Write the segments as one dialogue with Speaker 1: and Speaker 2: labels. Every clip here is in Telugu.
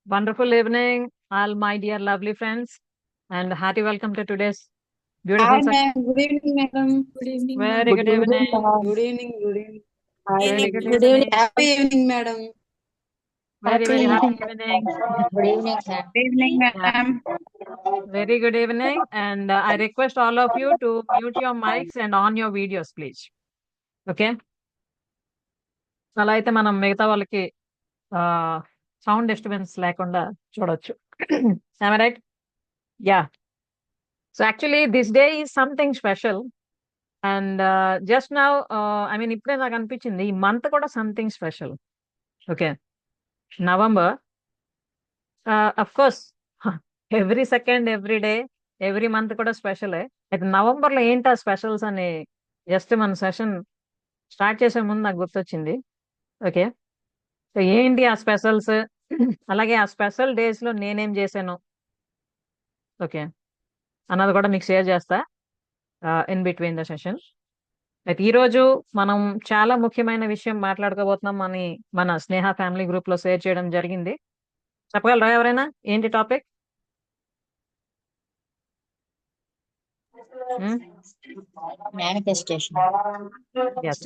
Speaker 1: Wonderful evening, all my dear lovely friends, and hearty welcome to today's
Speaker 2: Hi,
Speaker 1: beautiful session.
Speaker 2: ma'am. Good evening, madam.
Speaker 3: Good evening,
Speaker 1: Very
Speaker 3: ma'am.
Speaker 1: good
Speaker 2: Good evening,
Speaker 1: evening.
Speaker 2: ma'am. Good evening. Good evening. Hi.
Speaker 1: Very good
Speaker 2: Good evening.
Speaker 1: evening.
Speaker 2: Happy evening, madam.
Speaker 1: Very,
Speaker 3: Happy
Speaker 1: very happy
Speaker 3: evening.
Speaker 1: evening.
Speaker 3: Good evening, sir.
Speaker 2: Good evening,
Speaker 1: Yeah,
Speaker 2: ma'am.
Speaker 1: very good evening. And I request all of you to mute your mics and on your videos, please. Okay? అలా అయితే మనం మిగతా వాళ్ళకి సౌండ్ డిస్టర్బెన్స్ లేకుండా చూడొచ్చు. Am I right? Yeah. So actually, this day is something special. And just now I mean ఇప్పుడే నాకు అనిపించింది ఈ మంత్ కూడా something special. Okay, November. Of course every second every day every month కూడా స్పెషలే. అయితే నవంబర్ లో ఏంటి ఆ స్పెషల్స్ అని జస్ట్ మన సెషన్ స్టార్ట్ చేసే ముందు నాకు గుర్తొచ్చింది. ఓకే, సో ఏంటి ఆ స్పెషల్స్, అలాగే ఆ స్పెషల్ డేస్ లో నేనేం చేశాను, ఓకే, అన్నది కూడా మీకు షేర్ చేస్తా ఇన్ బిట్వీన్ ద సెషన్. అయితే ఈ రోజు మనం చాలా ముఖ్యమైన విషయం మాట్లాడుకోబోతున్నాం అని మన స్నేహ ఫ్యామిలీ గ్రూప్ లో షేర్ చేయడం జరిగింది. చెప్పగలరా ఎవరైనా ఏంటి టాపిక్?
Speaker 3: Manifestation.
Speaker 1: ఎస్,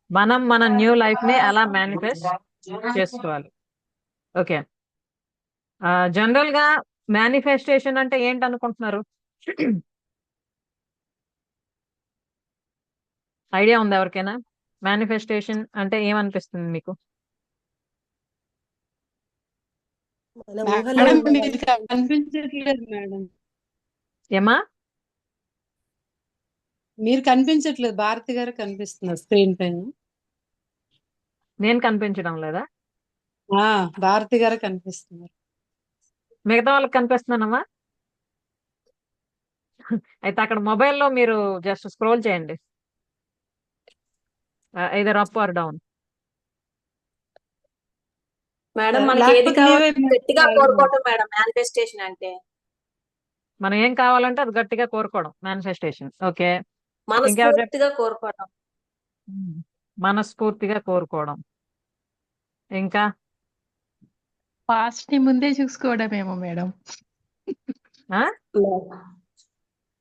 Speaker 1: మనం మన న్యూ లైఫ్ ని ఎలా మేనిఫెస్ట్ చేసుకోవాలి. ఓకే, జనరల్ గా మేనిఫెస్టేషన్ అంటే ఏంటి అనుకుంటున్నారు? ఐడియా ఉందా ఎవరికైనా? మేనిఫెస్టేషన్ అంటే ఏమనిపిస్తుంది మీకు?
Speaker 4: మన ఊహల్లో
Speaker 2: మేడం,
Speaker 4: ఉన్నవన్నీ
Speaker 2: మీరు కనిపించట్లేదు మేడం.
Speaker 1: ఏమా?
Speaker 2: మీరు కనిపించట్లేదు. భారతి గారు కనిపిస్తున్నారు స్క్రీన్ పైన.
Speaker 1: నేను కనిపించడం లేదా?
Speaker 2: భారతి గారు కనిపిస్తున్నారు.
Speaker 1: మిగతా వాళ్ళకి కనిపిస్తున్నానమ్మా. అయితే అక్కడ మొబైల్లో మీరు జస్ట్ స్క్రోల్ చేయండి, either up or down.
Speaker 4: Madam మనకి ఏది
Speaker 2: లేకపోతే మీ
Speaker 4: కావాలో
Speaker 2: వైపు
Speaker 4: గట్టిగా కోరుకోవటం మేడం మేనిఫెస్టేషన్ అంటే.
Speaker 1: మనం ఏం కావాలంటే అది గట్టిగా కోరుకోవడం మేనిఫెస్టేషన్. ఓకే, ఇంకెవరు
Speaker 4: మనస్ఫూర్తిగా కోరుకోవటం.
Speaker 1: మనస్ఫూర్తిగా కోరుకోవడం. ఇంకా
Speaker 3: పాస్ట్ ని ముందే చూసుకోవడమేమో మేడం.
Speaker 1: ఆ?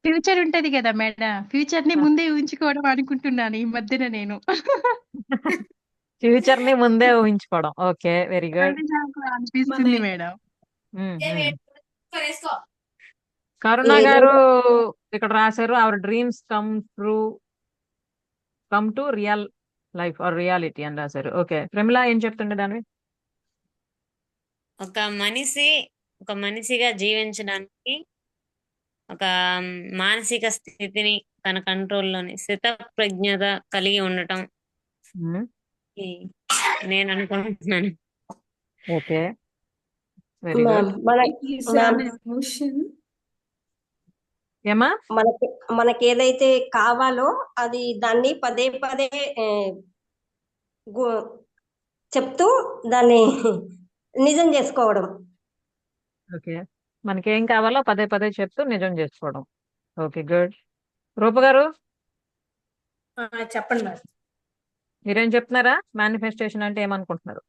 Speaker 3: ఫ్యూచర్ ఉంటది కదా మేడం, ఫ్యూచర్ ని ముందే ఊహించుకోవడం అనుకుంటున్నాను ఈ మధ్యన నేను.
Speaker 1: ఫ్యూచర్ ని ముందే ఊహించుకోవడం. Okay, very good.
Speaker 3: అది నాకు అనిపిస్తుంది మేడం.
Speaker 1: కరుణ గారు ఇక్కడ రాశారు, our dreams come to real life or reality అని రాశారు. ఓకే, ప్రమిళ ఏం చెప్తుండే దాన్ని?
Speaker 5: ఒక మనిషిగా జీవించడానికి ఒక మానసిక స్థితిని తన కంట్రోల్లోని స్థితప్రజ్ఞత కలిగి ఉండటం నేను అనుకుంటున్నాను.
Speaker 1: Okay, very good. ఏమా?
Speaker 4: మనకి ఏదైతే కావాలో అది దాన్ని పదే పదే చెప్తూ దాన్ని నిజం చేసుకోవడం.
Speaker 1: ఓకే, మనకేం కావాలో పదే పదే చెప్తూ నిజం చేసుకోవడం. Okay, good. రూప గారు
Speaker 4: చెప్పండి మేడం.
Speaker 1: మీరేం చెప్తున్నారా? మేనిఫెస్టేషన్ అంటే ఏమనుకుంటున్నారు?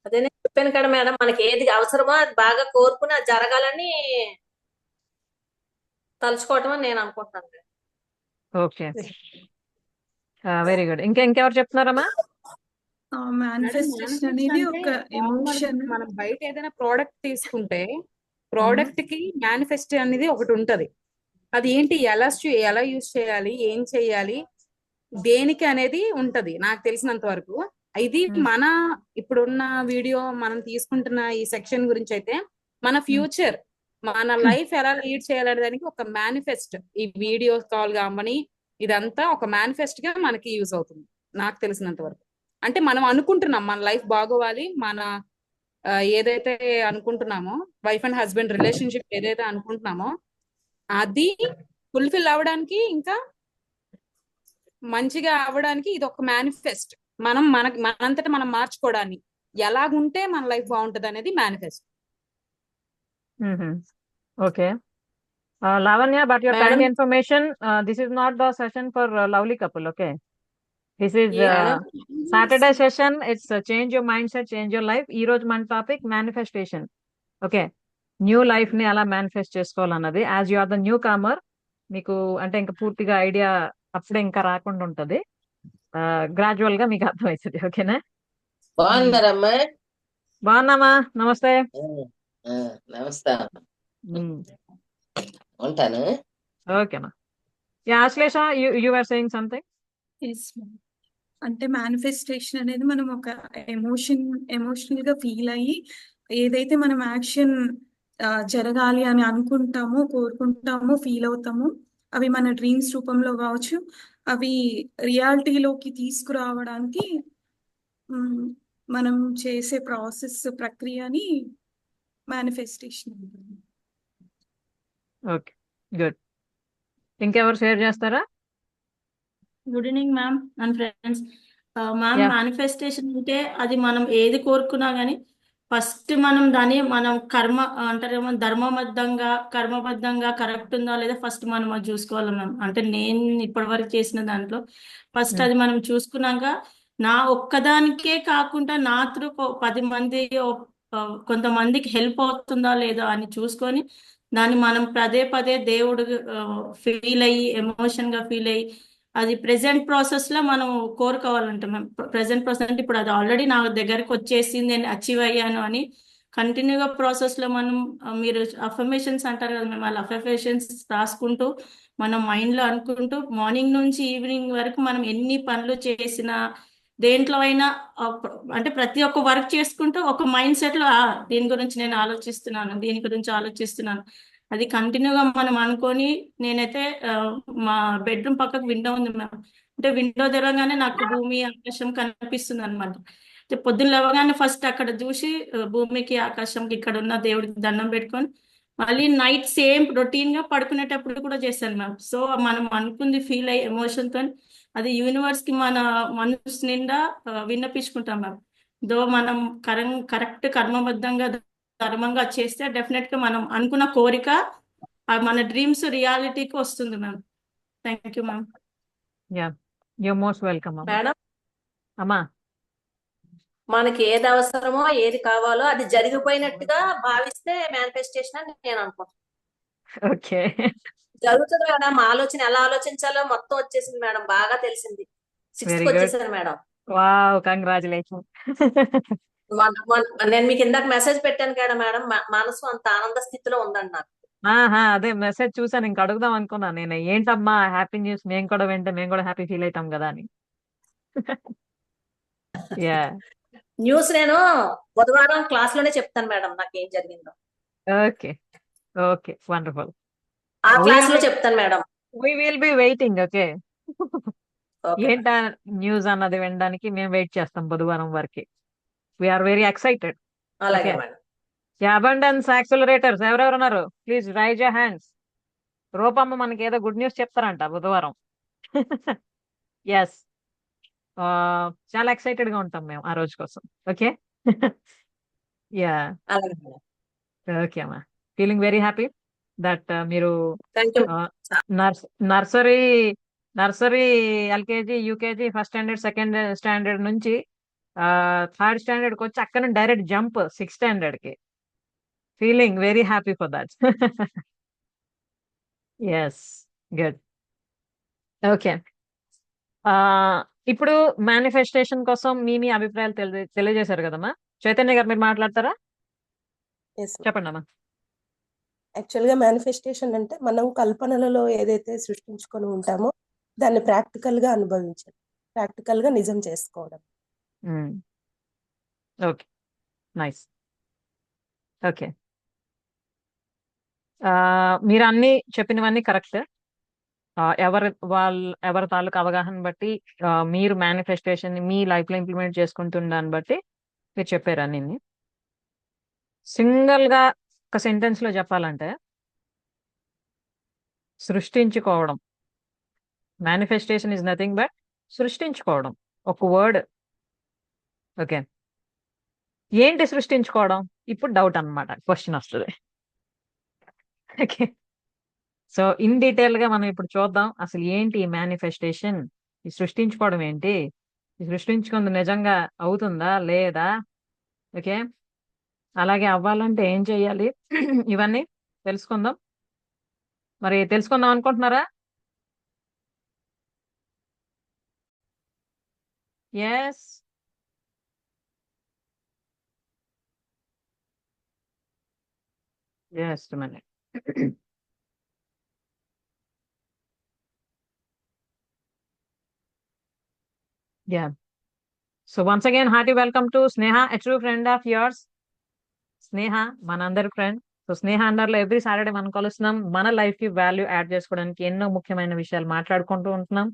Speaker 4: అదే నేను చెప్పాను కదా మేడం, మనకి ఏది అవసరమో అది బాగా కోరుకుని అది జరగాలని తలుచుకోవటం అని నేను అనుకుంటున్నాను మేడం.
Speaker 1: Okay, very good. ఇంకెవరు చెప్తున్నారమ్మా?
Speaker 6: మేనిఫెస్టేషన్ అనేది ఒక ఎమోషన్. మనం బయట ఏదైనా ప్రోడక్ట్ తీసుకుంటే ప్రోడక్ట్ కి మేనిఫెస్ట్ అనేది ఒకటి ఉంటది. అది ఏంటి, ఎలా యూజ్ చేయాలి, ఏం చేయాలి, దేనికి అనేది ఉంటది నాకు తెలిసినంత వరకు. ఇది మన ఇప్పుడున్న వీడియో మనం తీసుకుంటున్న ఈ సెక్షన్ గురించి అయితే మన ఫ్యూచర్, మన లైఫ్ ఎలా లీడ్ చేయాలనే దానికి ఒక మేనిఫెస్ట్, ఈ వీడియో కాల్ కామని ఇదంతా ఒక మేనిఫెస్ట్ గా మనకి యూజ్ అవుతుంది నాకు తెలిసినంత వరకు. అంటే మనం అనుకుంటున్నాం మన లైఫ్ బాగోవాలి, మన ఏదైతే అనుకుంటున్నామో వైఫ్ అండ్ హస్బెండ్ రిలేషన్షిప్ ఏదైతే అనుకుంటున్నామో అది ఫుల్ఫిల్ అవ్వడానికి, ఇంకా మంచిగా అవ్వడానికి ఇది ఒక మేనిఫెస్ట్. మనంతటా మనం మార్చుకోవడానికి ఎలాగుంటే మన లైఫ్ బాగుంటది అనేది manifest.
Speaker 1: Okay, Lavanya, but your kind information, this is not the session for lovely couple, okay? This is
Speaker 4: madam
Speaker 1: Saturday session. It's change your mindset, change your life. ఈ రోజు మన topic manifestation. Okay, new life ని ఎలా మేనిఫెస్ట్ చేసుకోవాలన్నది. As you are the newcomer, మీకు అంటే ఇంకా పూర్తిగా ఐడియా అప్పుడే ఇంకా రాకుండా ఉంటది. గ్రాడ్యువల్ గా మీకు అర్థమవుతుంది. ఓకేనా?
Speaker 7: బాగున్నారమ్మా?
Speaker 1: బాగున్నామా? నమస్తే.
Speaker 7: నమస్తే. ఉంటాను.
Speaker 1: ఓకేమా. Yeah Ashlesha, you are saying something.
Speaker 8: Yes ma'am. అంటే మేనిఫెస్టేషన్ అనేది మనం ఒక ఎమోషనల్ గా ఫీల్ అయ్యి ఏదైతే మనం యాక్షన్ జరగాలి అని అనుకుంటామో, కోరుకుంటామో, ఫీల్ అవుతామో అవి మన డ్రీమ్స్ రూపంలో కావచ్చు, అవి రియాలిటీలోకి తీసుకురావడానికి మనం చేసే ప్రక్రియని మేనిఫెస్టేషన్ అంటారు.
Speaker 1: Okay, good. ఇంకెవరు షేర్ చేస్తారా?
Speaker 9: Good evening ma'am and friends. Ma'am,
Speaker 1: yeah.
Speaker 9: Manifestation అంటే అది మనం ఏది కోరుకున్నా కానీ ఫస్ట్ మనం దాన్ని మనం కర్మ అంటారేమో కర్మబద్ధంగా కరెక్ట్ ఉందా లేదా ఫస్ట్ మనం అది చూసుకోవాలి మ్యామ్. అంటే నేను ఇప్పటివరకు చేసిన దాంట్లో ఫస్ట్ అది మనం చూసుకున్నాక నా ఒక్కదానికే కాకుండా నా త్రూ 10 మంది కొంతమందికి హెల్ప్ అవుతుందా లేదా అని చూసుకొని దాన్ని మనం పదే పదే దేవుడు ఫీల్ అయ్యి ఎమోషన్ గా ఫీల్ అయ్యి అది ప్రెసెంట్ ప్రాసెస్ లో మనం కోరుకోవాలంటే మేము ప్రెసెంట్ ప్రాసెస్ అంటే ఇప్పుడు అది ఆల్రెడీ నా దగ్గరకు వచ్చేసింది, నేను అచీవ్ అయ్యాను అని కంటిన్యూగా ప్రాసెస్ లో మనం మీరు అఫర్మేషన్స్ అంటారు కదా మేము, వాళ్ళ అఫర్మేషన్స్ రాసుకుంటూ మనం మైండ్ లో అనుకుంటూ మార్నింగ్ నుంచి ఈవినింగ్ వరకు మనం ఎన్ని పనులు చేసినా దేంట్లో అయినా అంటే ప్రతి ఒక్క వర్క్ చేసుకుంటూ ఒక మైండ్ సెట్ లో దీని గురించి నేను ఆలోచిస్తున్నాను, దీని గురించి ఆలోచిస్తున్నాను అది కంటిన్యూగా మనం అనుకొని నేనైతే మా బెడ్రూమ్ పక్కకు విండో ఉంది మ్యామ్. అంటే విండో తెరవగానే నాకు భూమి ఆకాశం కనిపిస్తుంది అనమాట. పొద్దున్న లేవగానే ఫస్ట్ అక్కడ చూసి భూమికి ఆకాశంకి ఇక్కడ ఉన్న దేవుడికి దండం పెట్టుకొని మళ్ళీ నైట్ సేమ్ రొటీన్ గా పడుకునేటప్పుడు కూడా చేశాను మ్యామ్. సో మనం అనుకుంది ఫీల్ అయ్యి ఎమోషన్ తో అది యూనివర్స్ కి మన మనసు నిండా విన్నపించుకుంటాం మ్యామ్. దో మనం కరెక్ట్ కర్మబద్ధంగా ధర్మంగా చేస్తే డెఫినెట్ గా మనం అనుకున్న కోరిక మన డ్రీమ్స్ రియాలిటీకి వస్తుంది ma'am. Thank you ma'am.
Speaker 1: Yeah, you most welcome అమ్మా.
Speaker 4: మేడం
Speaker 1: అమ్మా,
Speaker 4: మనకి ఏది అవసరమో ఏది కావాలో అది జరిగిపోయినట్టుగా భావిస్తే మేనిఫెస్టేషన్ అని నేను అనుకుంటున్నాను.
Speaker 1: ఓకే.
Speaker 4: జరుగుతుంది మేడం. ఆలోచన ఎలా ఆలోచించాలో మొత్తం వచ్చేసింది మేడం, బాగా తెలిసింది. 6th
Speaker 1: వెరీ
Speaker 4: కి
Speaker 1: గుడ్.
Speaker 4: వచ్చేసాను మేడం.
Speaker 1: Wow, congratulation.
Speaker 4: నేను మీకు ఇందాక మెసేజ్ పెట్టాను కదా మేడం, మనసు అంత ఆనంద స్థితిలో ఉందండి నాకు.
Speaker 1: అదే మెసేజ్ చూసాను, ఇంక అడుగుదాం అనుకున్నా నేను, ఏంటమ్మా హ్యాపీ న్యూస్, మేము కూడా వింటే మేము కూడా హ్యాపీ ఫీల్ అవుతాం కదా అని. యా,
Speaker 4: న్యూస్ నేను బుధవారం క్లాస్ లోనే చెప్తాను మేడం నాకు ఏం జరిగిందో.
Speaker 1: Okay okay, wonderful.
Speaker 4: ఆ క్లాస్ లో చెప్తాను madam.
Speaker 1: We will be waiting. Okay,
Speaker 4: okay
Speaker 1: ఏంటా న్యూస్ అన్నది వినడానికి మేము వెయిట్ చేస్తాం బుధవారం వరకు. We are very excited.
Speaker 4: అలాగే
Speaker 1: ఓకే.
Speaker 4: మేడం.
Speaker 1: అబండెన్స్ యాక్సిలరేటర్స్ ఎవరెవరు ఉన్నారు? Please raise your hands. రూపమ్మ మనకి ఏదో గుడ్ న్యూస్ చెప్తారంట బుధవారం. ఎస్, చాలా ఎక్సైటెడ్ గా ఉంటాం మేము ఆ రోజు కోసం. ఓకే. యా,
Speaker 4: అలాగే మేడం.
Speaker 1: ఓకే అమ్మా. ఫీలింగ్ వెరీ హ్యాపీ దట్ మీరు
Speaker 4: thank you.
Speaker 1: Nursery LKG UKG first standard second standard నుంచి 3rd స్టాండర్డ్ కి వచ్చి అక్కడ నుంచి డైరెక్ట్ జంప్ 6th స్టాండర్డ్ కి. Feeling very happy for that. Yes, good. Okay, ఇప్పుడు మేనిఫెస్టేషన్ కోసం మీ అభిప్రాయాలు తెలియజేశారు కదమ్మా. చైతన్య గారు మీరు మాట్లాడతారా?
Speaker 10: ఎస్
Speaker 1: చెప్పండి అమ్మా.
Speaker 10: యాక్చువల్గా మేనిఫెస్టేషన్ అంటే మనం కల్పనలలో ఏదైతే సృష్టించుకొని ఉంటామో దాన్ని ప్రాక్టికల్ గా అనుభవించడం, ప్రాక్టికల్ గా నిజం చేసుకోవడం.
Speaker 1: Okay, nice. ఓకే, మీరు అన్ని చెప్పినవన్నీ కరెక్ట్. ఎవరి తాలూకు అవగాహన బట్టి మీరు మేనిఫెస్టేషన్ మీ లైఫ్ లో ఇంప్లిమెంట్ చేసుకుంటున్న దాన్ని బట్టి మీరు చెప్పారు అన్ని. సింగిల్ గా ఒక సెంటెన్స్ లో చెప్పాలంటే సృష్టించుకోవడం. మేనిఫెస్టేషన్ ఇస్ నథింగ్ బట్ సృష్టించుకోవడం, ఒక వర్డ్. ఓకే, ఏంటి సృష్టించుకోవడం? ఇప్పుడు డౌట్ అన్నమాట, క్వశ్చన్ వస్తుంది. ఓకే, సో ఇన్ డీటెయిల్ గా మనం ఇప్పుడు చూద్దాం అసలు ఏంటి ఈ మేనిఫెస్టేషన్, ఈ సృష్టించుకోవడం ఏంటి, ఈ సృష్టించుకుంది నిజంగా అవుతుందా లేదా, ఓకే, అలాగే అవ్వాలంటే ఏం చెయ్యాలి ఇవన్నీ తెలుసుకుందాం. మరి తెలుసుకుందాం అనుకుంటున్నారా? Yes, just minute. Yeah. So once again, hearty welcome to Sneha, a true friend of yours. స్నేహ మనందరి ఫ్రెండ్. సో స్నేహ అండర్లో ఎవ్రీ సాటర్డే మనం కలుస్తున్నాం. మన లైఫ్ కి వాల్యూ యాడ్ చేసుకోవడానికి ఎన్నో ముఖ్యమైన విషయాలు మాట్లాడుకుంటూ ఉంటున్నాం.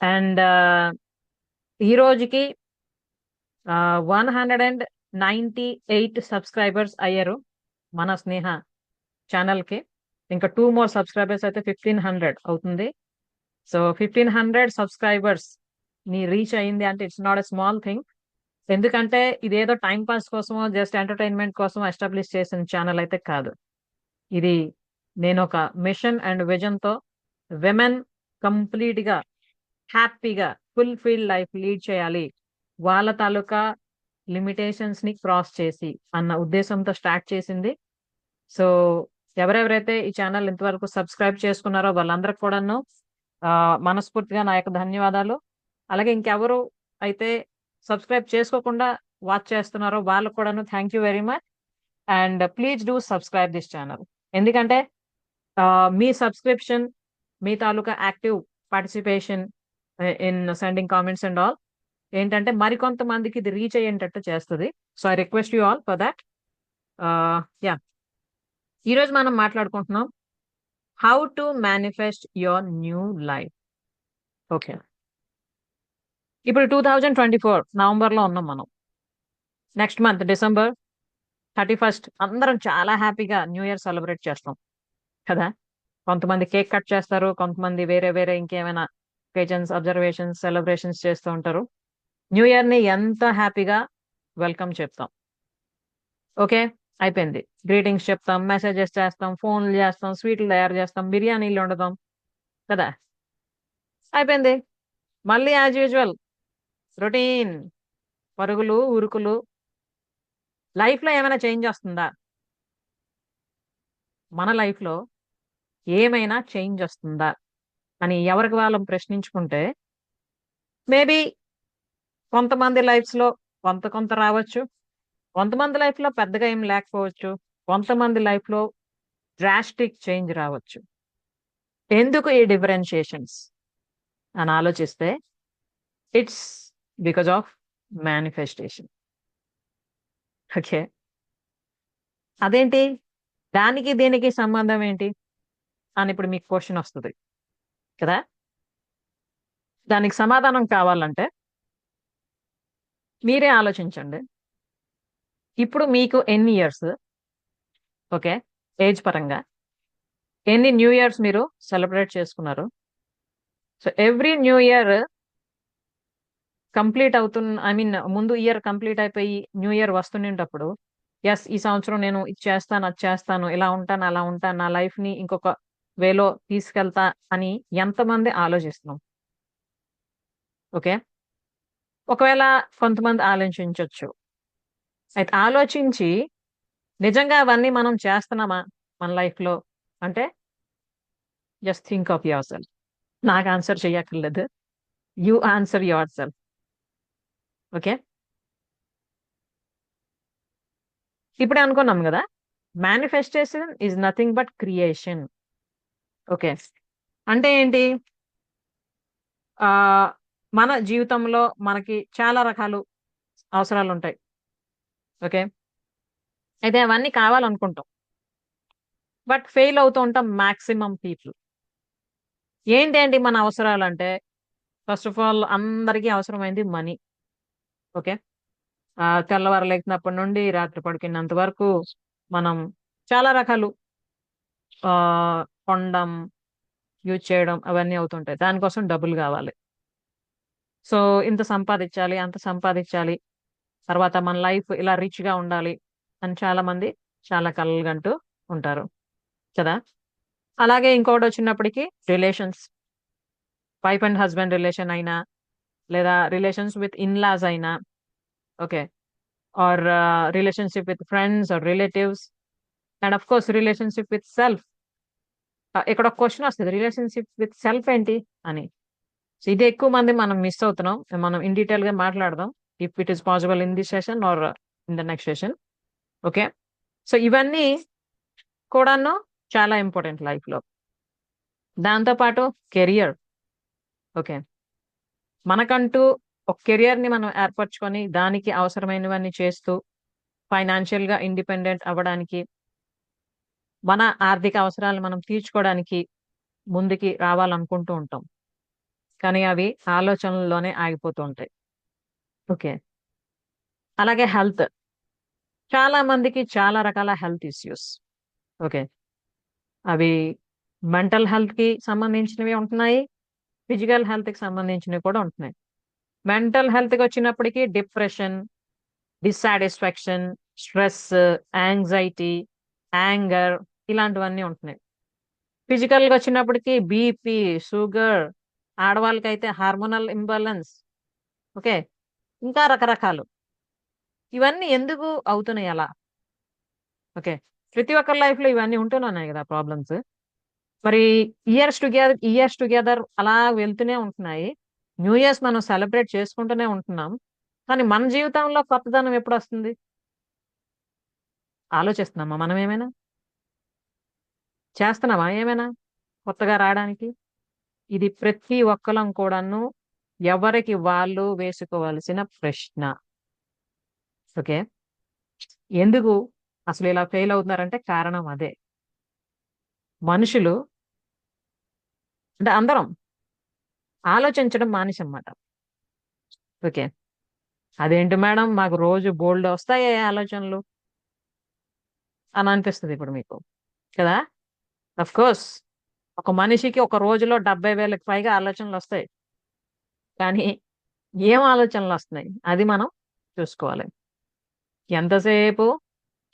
Speaker 1: అండ్ ఈ రోజుకి 198 సబ్స్క్రైబర్స్ అయ్యారు మన స్నేహ ఛానల్ కి. ఇంకా 2 more సబ్స్క్రైబర్స్ అయితే 1500 అవుతుంది. సో 1500 సబ్స్క్రైబర్స్ ని రీచ్ అయింది అంటే it's not a small thing. ఎందుకంటే ఇదేదో టైం పాస్ కోసమో జస్ట్ ఎంటర్టైన్మెంట్ కోసం ఎస్టాబ్లిష్ చేసిన ఛానల్ అయితే కాదు. ఇది నేను ఒక మిషన్ అండ్ విజన్ తో విమెన్ కంప్లీట్ గా హ్యాపీగా ఫుల్ఫిల్ లైఫ్ లీడ్ చేయాలి, వాళ్ళ తాలూకా లిమిటేషన్స్ ని క్రాస్ చేసి అన్న ఉద్దేశంతో స్టార్ట్ చేసింది. సో ఎవరెవరైతే ఈ ఛానల్ ఇంతవరకు సబ్స్క్రైబ్ చేసుకున్నారో వాళ్ళందరికి కూడాను మనస్ఫూర్తిగా నా యొక్క ధన్యవాదాలు. అలాగే ఇంకెవరు అయితే సబ్స్క్రైబ్ చేసుకోకుండా వాచ్ చేస్తున్నారో వాళ్ళకు కూడాను thank you very much. And please do subscribe this channel. ఎందుకంటే మీ సబ్స్క్రిప్షన్, మీ తాలూకా active participation in sending comments and all ఏంటంటే మరికొంతమందికి ఇది రీచ్ అయ్యేటట్టు చేస్తుంది. So I request you all for that. Yeah, ఈరోజు మనం మాట్లాడుకుంటున్నాం how to manifest your new life. Okay, ఇప్పుడు 2024 నవంబర్లో ఉన్నాం మనం. నెక్స్ట్ మంత్ డిసెంబర్ 31st అందరం చాలా హ్యాపీగా న్యూ ఇయర్ సెలబ్రేట్ చేస్తాం కదా. కొంతమంది కేక్ కట్ చేస్తారు, కొంతమంది వేరే వేరే ఇంకేమైనా ఒకేజన్స్, అబ్జర్వేషన్స్, సెలబ్రేషన్స్ చేస్తూ ఉంటారు. న్యూ ఇయర్ ని ఎంత హ్యాపీగా వెల్కమ్ చెప్తాం. ఓకే, అయిపోయింది. గ్రీటింగ్స్ చెప్తాం, మెసేజెస్ చేస్తాం, ఫోన్లు చేస్తాం, స్వీట్లు తయారు చేస్తాం, బిర్యానీలు వండుతాం కదా. అయిపోయింది. మళ్ళీ యాజ్ యూజువల్ రొటీన్ పరుగులు ఉరుకులు. లైఫ్లో ఏమైనా చేంజ్ వస్తుందా? మన లైఫ్లో ఏమైనా చేంజ్ వస్తుందా అని ఎవరికి వాళ్ళం ప్రశ్నించుకుంటే మేబీ కొంతమంది లైఫ్స్లో కొంత రావచ్చు, కొంతమంది లైఫ్లో పెద్దగా ఏం లేకపోవచ్చు, కొంతమంది లైఫ్లో డ్రాస్టిక్ చేంజ్ రావచ్చు. ఎందుకు ఈ డిఫరెన్షియేషన్స్ అని ఆలోచిస్తే it's because of manifestation. Okay, అదేంటి, దానికి దీనికి సంబంధం ఏంటి అని ఇప్పుడు మీకు క్వశ్చన్ వస్తుంది కదా. దానికి సమాధానం కావాలంటే మీరే ఆలోచించండి. ఇప్పుడు మీకు ఎన్ని ఇయర్స్, ఓకే, ఏజ్ పరంగా ఎన్ని న్యూ ఇయర్స్ మీరు సెలబ్రేట్ చేసుకున్నారు? So every new year complete ముందు ఇయర్ కంప్లీట్ అయిపోయి న్యూ ఇయర్ వస్తుండేటప్పుడు ఎస్ ఈ సంవత్సరం నేను ఇది చేస్తాను, అది చేస్తాను, ఇలా ఉంటాను, అలా ఉంటాను, నా లైఫ్ ని ఇంకొక వేలో తీసుకెళ్తా అని ఎంతమంది ఆలోచిస్తున్నాం? ఓకే, ఒకవేళ కొంతమంది ఆలోచించవచ్చు. అయితే ఆలోచించి నిజంగా అవన్నీ మనం చేస్తున్నామా మన లైఫ్లో అంటే just think of your self. నాకు ఆన్సర్ చేయక్కర్లేదు, you answer your self. Okay, ఇప్పుడే అనుకున్నాం కదా, manifestation is nothing but creation. Okay, అంటే ఏంటి? మన జీవితంలో మనకి చాలా రకాలు అవసరాలు ఉంటాయి. ఓకే, అయితే అవన్నీ కావాలనుకుంటాం, బట్ ఫెయిల్ అవుతూ ఉంటాం మాక్సిమం పీపుల్. ఏంటి మన అవసరాలు అంటే ఫస్ట్ ఆఫ్ ఆల్ అందరికీ అవసరమైంది మనీ. ఓకే, తెల్లవారు లేచినప్పటి నుండి రాత్రి పడుకున్నంత వరకు మనం చాలా రకాలు కొనడం, యూజ్ చేయడం అవన్నీ అవుతుంటాయి. దానికోసం డబ్బులు కావాలి. సో ఇంత సంపాదించాలి, అంత సంపాదించాలి, తర్వాత మన లైఫ్ ఇలా రిచ్ గా ఉండాలి అని చాలా మంది చాలా కలలుగంటూ ఉంటారు కదా. అలాగే ఇంకోటి వచ్చినప్పటికీ relations. Wife and husband relation అయినా, లేదా రిలేషన్స్ విత్ ఇన్లాస్ అయినా, okay, or relationship with friends or relatives, and of course relationship with self. ఇక్కడ ఒక క్వశ్చన్ వస్తుంది, రిలేషన్షిప్ విత్ సెల్ఫ్ ఏంటి అని. సో ఇది ఎక్కువ మంది మనం మిస్ అవుతున్నాం. మనం ఇన్ డీటెయిల్ గా మాట్లాడదాం if it is possible in this session are in the next session. Okay, so ఇవన్నీ కూడాను చాలా ఇంపార్టెంట్ లైఫ్ లో. దాంతోపాటు కెరియర్. ఓకే, మనకంటూ ఒక కెరియర్ ని మనం ఏర్పరచుకొని దానికి అవసరమైనవన్నీ చేస్తూ ఫైనాన్షియల్ గా ఇండిపెండెంట్ అవ్వడానికి, మన ఆర్థిక అవసరాలు మనం తీర్చుకోవడానికి ముందుకి రావాలనుకుంటూ ఉంటాం. కానీ అవి ఆలోచనల్లోనే ఆగిపోతూ ఉంటాయి. ఓకే, అలాగే హెల్త్. చాలా మందికి చాలా రకాల హెల్త్ ఇష్యూస్. ఓకే, అవి మెంటల్ హెల్త్ కి సంబంధించినవి ఉంటున్నాయి, ఫిజికల్ హెల్త్ కి సంబంధించినవి కూడా ఉంటున్నాయి. మెంటల్ హెల్త్ కి వచ్చినప్పటికీ depression, dissatisfaction, stress, anxiety, anger, ఇలాంటివన్నీ ఉంటున్నాయి. ఫిజికల్ గా వచ్చినప్పటికీ బీపీ, షుగర్, ఆడవాళ్ళకైతే హార్మోనల్ ఇంబాలెన్స్, ఓకే, ఇంకా రకరకాలు. ఇవన్నీ ఎందుకు అవుతున్నాయి అలా? ఓకే, ప్రతి ఒక్కరి లైఫ్ లో ఇవన్నీ ఉంటూనే కదా ప్రాబ్లమ్స్. మరి ఇయర్స్ టుగెదర్ అలా వెళ్తూనే ఉంటున్నాయి. న్యూ ఇయర్స్ మనం సెలబ్రేట్ చేసుకుంటూనే ఉంటున్నాం. కానీ మన జీవితంలో కొత్తదనం ఎప్పుడు వస్తుంది? ఆలోచిస్తున్నామా మనం? ఏమైనా చేస్తున్నామా ఏమైనా కొత్తగా రావడానికి? ఇది ప్రతి ఒక్కరం కూడాను ఎవరికి వాళ్ళు వేసుకోవాల్సిన ప్రశ్న. ఓకే, ఎందుకు అసలు ఇలా ఫెయిల్ అవుతున్నారంటే కారణం అదే. మనుషులు అంటే అందరం ఆలోచించడం మానేసన్నమాట. ఓకే, అదేంటి మేడం మాకు రోజు బోల్డ్ వస్తాయి ఆలోచనలు అని అనిపిస్తుంది ఇప్పుడు మీకు కదా. అఫ్ కోర్స్ ఒక మనిషికి ఒక రోజులో 70,000కి పైగా ఆలోచనలు వస్తాయి. కానీ ఏం ఆలోచనలు వస్తున్నాయి అది మనం చూసుకోవాలి. ఎంతసేపు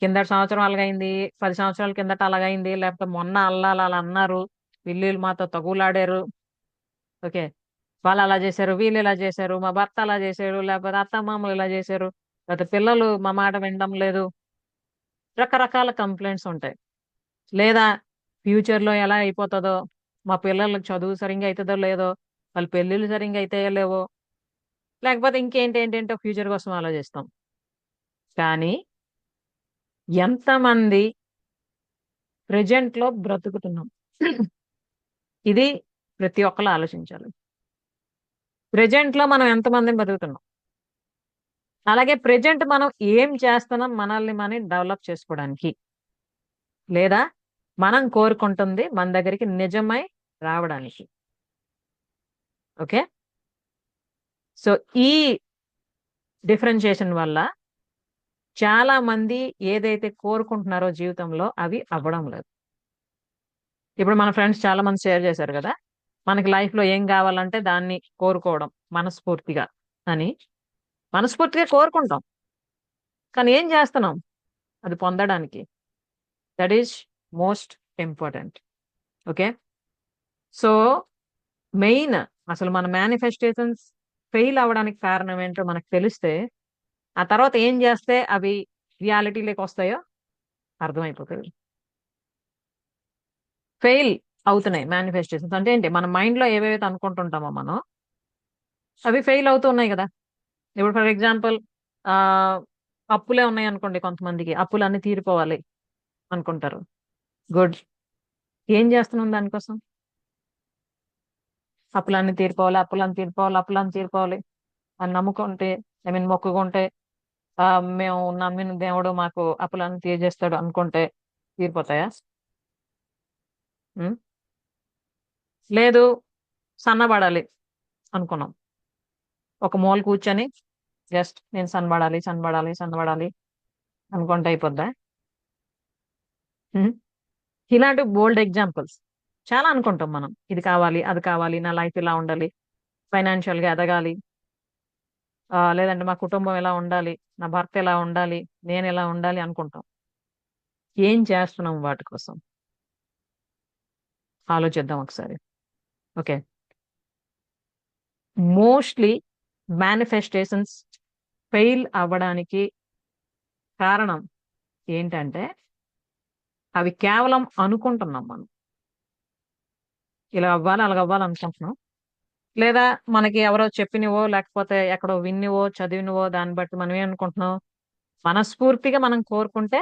Speaker 1: కిందటి సంవత్సరం అలాగైంది, 10 సంవత్సరాల కిందట అలాగైంది, లేకపోతే మొన్న అల్లాలు అలా అన్నారు, వీళ్ళు మాతో తగులాడారు, ఓకే, వాళ్ళు అలా చేశారు, వీళ్ళు ఇలా చేశారు, మా భర్త అలా చేశారు, లేకపోతే అత్తమామలు ఇలా చేశారు, లేకపోతే పిల్లలు మా మాట వినడం లేదు, రకరకాల కంప్లైంట్స్ ఉంటాయి. లేదా ఫ్యూచర్ లో ఎలా అయిపోతుందో, మా పిల్లలకు చదువు సరిగ్గా అవుతుందో లేదో, వాళ్ళ పెళ్ళిళ్ళు సరిగ్గా అయితాయో లేవో, లేకపోతే ఇంకేంటేంటో ఫ్యూచర్ కోసం ఆలోచిస్తాం. కానీ ఎంతమంది ప్రెజెంట్ లో బ్రతుకుతున్నాం ఇది ప్రతి ఒక్కరు ఆలోచించాలి. ప్రెజెంట్ లో మనం ఎంతమందిని బతుకుతున్నాం, అలాగే ప్రెజెంట్ మనం ఏం చేస్తున్నాం మనల్ని మనం డెవలప్ చేసుకోవడానికి, లేదా మనం కోరుకుంటుంది మన దగ్గరికి నిజమై రావడానికి. ఓకే, సో ఈ డిఫరెన్షియేషన్ వల్ల చాలా మంది ఏదైతే కోరుకుంటున్నారో జీవితంలో అవి అవ్వడం లేదు. ఇప్పుడు మన ఫ్రెండ్స్ చాలా మంది షేర్ చేశారు కదా, మనకి లైఫ్ లో ఏం కావాలంటే దాన్ని కోరుకోవడం మనస్ఫూర్తిగా అని. మనస్ఫూర్తిగా కోరుకుంటాం, కానీ ఏం చేస్తున్నాం అది పొందడానికి? That is most important. Okay, so main అసలు మన మేనిఫెస్టేషన్స్ ఫెయిల్ అవ్వడానికి కారణం ఏంటో మనకు తెలిస్తే ఆ తర్వాత ఏం చేస్తే అవి రియాలిటీలోకి వస్తాయో అర్థమైపోతుంది. ఫెయిల్ అవుతున్నాయి మేనిఫెస్టేషన్స్ అంటే ఏంటి? మన మైండ్ లో ఏవేవైతే అనుకుంటుంటామో మనం అవి ఫెయిల్ అవుతున్నాయి కదా. ఇప్పుడు ఫర్ ఎగ్జాంపుల్ అప్పులే ఉన్నాయి అనుకోండి, కొంతమందికి అప్పులు అన్ని తీరిపోవాలి అనుకుంటారు. గుడ్, ఏం చేస్తున్నాం దానికోసం? అప్పులన్నీ తీరిపోవాలి, అప్పులన్నీ తీరిపోవాలి, అప్పులన్నీ తీరిపోవాలి అని నమ్ముకుంటే, ఐ మీన్ మొక్కుకుంటే, మేము నమ్మిన దేవుడు మాకు అప్పులన్నీ తీర్చేస్తాడు అనుకుంటే తీరిపోతాయా? ఉం? లేదు, సన్నబడాలి అనుకున్నాం, ఒక మూల కూర్చొని జస్ట్ నేను సన్నబడాలి సన్నబడాలి సన్నబడాలి అనుకుంటే అయిపోద్దా? ఇలాంటి బోల్డ్ ఎగ్జాంపుల్స్ చాలా అనుకుంటాం మనం. ఇది కావాలి, అది కావాలి, నా లైఫ్ ఇలా ఉండాలి, ఫైనాన్షియల్ గా ఎదగాలి, లేదంటే మా కుటుంబం ఎలా ఉండాలి, నా భర్త ఎలా ఉండాలి, నేను ఎలా ఉండాలి అనుకుంటాం. ఏం చేస్తున్నాం వాటి కోసం ఆలోచిద్దాం ఒకసారి. ఓకే, మోస్ట్లీ మేనిఫెస్టేషన్స్ ఫెయిల్ అవ్వడానికి కారణం ఏంటంటే అవి కేవలం అనుకుంటున్నాం మనం. ఇలా అవ్వాలి అలాగ అవ్వాలి అనుకుంటున్నాం, లేదా మనకి ఎవరో చెప్పినవో లేకపోతే ఎక్కడో విన్నివో చదివినవో దాన్ని బట్టి మనం ఏమనుకుంటున్నాం, మనస్ఫూర్తిగా మనం కోరుకుంటే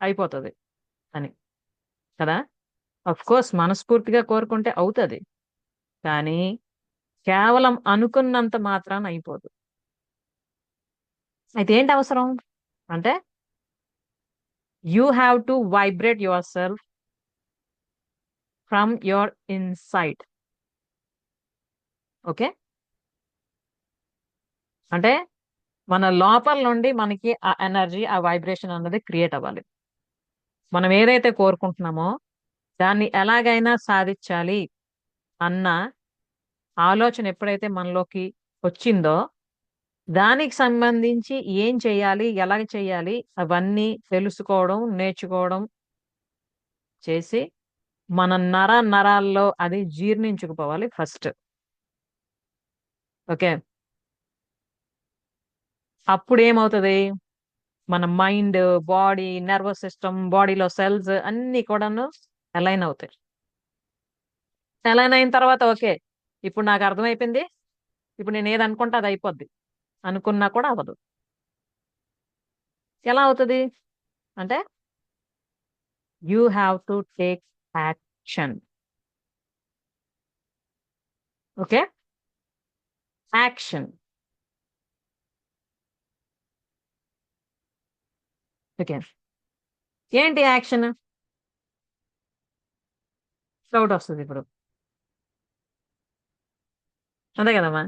Speaker 1: అయిపోతుంది అని కదా. అఫ్ కోర్స్ మనస్ఫూర్తిగా కోరుకుంటే అవుతుంది, కానీ కేవలం అనుకున్నంత మాత్రాన అయిపోదు. అయితే ఏంటి అవసరం అంటే you have to vibrate your self from your inside. Okay, అంటే మన లోపల నుండి మనకి ఆ ఎనర్జీ ఆ వైబ్రేషన్ అన్నది క్రియేట్ అవ్వాలి. మనం ఏదైతే కోరుకుంటున్నామో దాన్ని ఎలాగైనా సాధించాలి అన్న ఆలోచన ఎప్పుడైతే మనలోకి వచ్చిందో దానికి సంబంధించి ఏం చేయాలి ఎలాగ చేయాలి అవన్నీ తెలుసుకోవడం నేర్చుకోవడం చేసి మన నరాల్లో అది జీర్ణించుకుపోవాలి ఫస్ట్. ఓకే, అప్పుడు ఏమవుతుంది, మన మైండ్ బాడీ నర్వస్ సిస్టమ్ బాడీలో సెల్స్ అన్ని కూడాను అలైన్ అవుతాయి. అలైన్ అయిన తర్వాత ఓకే ఇప్పుడు నాకు అర్థమైపోయింది, ఇప్పుడు నేను ఏది అనుకుంటే అది అయిపోద్ది అనుకున్నా కూడా అవ్వదు. ఎలా అవుతుంది అంటే you have to take action. Okay, action. Okay, ఏంటి యాక్షన్? డౌట్ వస్తుంది ఇప్పుడు, అంతే కదమ్మా.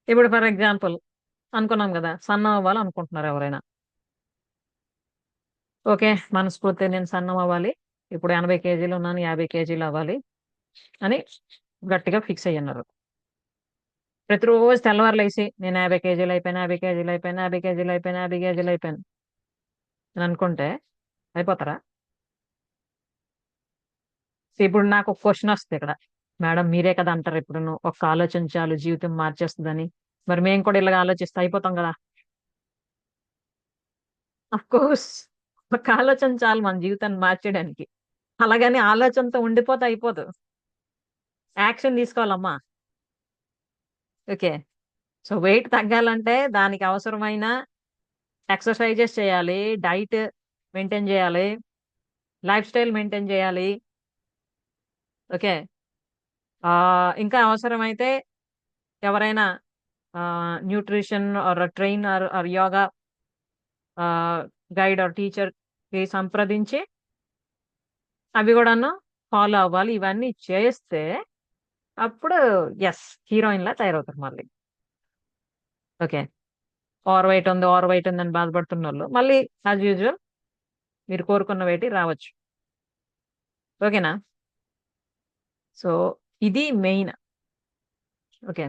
Speaker 1: ఇప్పుడు ఫర్ ఎగ్జాంపుల్ అనుకున్నాం కదా, సన్నం అవ్వాలి అనుకుంటున్నారు ఎవరైనా. ఓకే, మనస్ఫూర్తి నేను సన్నం అవ్వాలి, ఇప్పుడు 80 కేజీలు ఉన్నాను 50 కేజీలు అవ్వాలి అని గట్టిగా ఫిక్స్ అయ్యన్నారు. ప్రతిరోజు తెల్లవారులు వేసి నేను 50 కేజీలు అయిపోయినా 50 కేజీలు అయిపోయినా 50 కేజీలు అయిపోయినా 50 కేజీలు అయిపోయాను అని అనుకుంటే అయిపోతారా? ఇప్పుడు నాకు ఒక క్వశ్చన్ వస్తుంది ఇక్కడ, మేడం మీరే కదా అంటారు ఇప్పుడు ఒక్క ఆలోచన చాలు జీవితం మార్చేస్తుందని, మరి మేము కూడా ఇలాగ ఆలోచిస్తే అయిపోతాం కదా. అఫ్ కోర్స్ ఒక ఆలోచన చాలు మన జీవితాన్ని మార్చేయడానికి, అలాగని ఆలోచనతో ఉండిపోతే అయిపోదు, యాక్షన్ తీసుకోవాలమ్మా. ఓకే, సో వెయిట్ తగ్గాలంటే దానికి అవసరమైన ఎక్సర్సైజెస్ చేయాలి, డైట్ మెయింటైన్ చేయాలి, లైఫ్ స్టైల్ మెయింటైన్ చేయాలి. ఓకే, ఇంకా అవసరమైతే ఎవరైనా nutrition or trainer or yoga guide or teacher కి సంప్రదించి అవి కూడాను ఫాలో అవ్వాలి. ఇవన్నీ చేస్తే అప్పుడు ఎస్ హీరోయిన్ లా తయారవుతారు మళ్ళీ. ఓకే, ఓవర్ వెయిట్ ఉంది అని బాధపడుతున్న వాళ్ళు మళ్ళీ యాజ్ యూజువల్ మీరు కోరుకున్న వెయిట్ రావచ్చు. ఓకేనా? సో ఇది మెయిన్. ఓకే,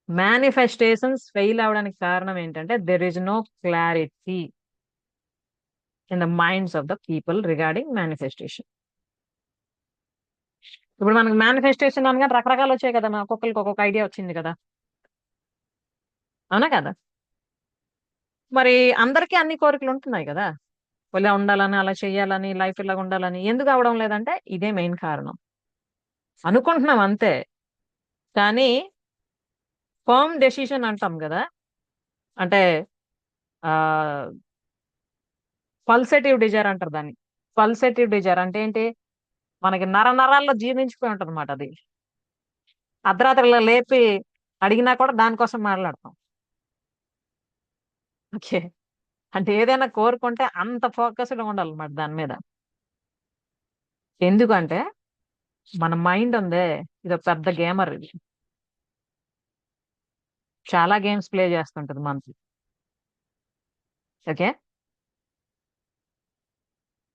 Speaker 1: మేనిఫెస్టేషన్స్ ఫెయిల్ అవడానికి కారణం ఏంటంటే there is no clarity in the minds of the people regarding manifestation. ఇప్పుడు మనకు మేనిఫెస్టేషన్ అనగా రకరకాలు వచ్చాయి కదా, ఒక్కొక్కరికి ఒక్కొక్క ఐడియా వచ్చింది కదా, అవునా కదా? మరి అందరికీ అన్ని కోరికలు ఉంటున్నాయి కదా, ఇలా ఉండాలని అలా చెయ్యాలని లైఫ్ ఇలా ఉండాలని, ఎందుకు అవడం లేదంటే ఇదే మెయిన్ కారణం. అనుకుంటున్నాం అంతే, కానీ ఫర్మ్ డెసిషన్ అంటాం కదా, అంటే పల్సేటివ్ డిజైర్ అంటారు దాన్ని. పల్సేటివ్ డిజైర్ అంటే ఏంటి, మనకి నరాల్లో జీర్ణించిపోయి ఉంటుంది అనమాట. అది అర్ధరాత్రిలో లేపి అడిగినా కూడా దానికోసం మాట్లాడతాం. ఓకే, అంటే ఏదైనా కోరుకుంటే అంత ఫోకస్గా ఉండాలన్నమాట దాని మీద. ఎందుకంటే మన మైండ్ ఉందే, ఇది ఒక పెద్ద గేమర్. ఇది చాలా గేమ్స్ ప్లే చేస్తుంటది మనకి. ఓకే,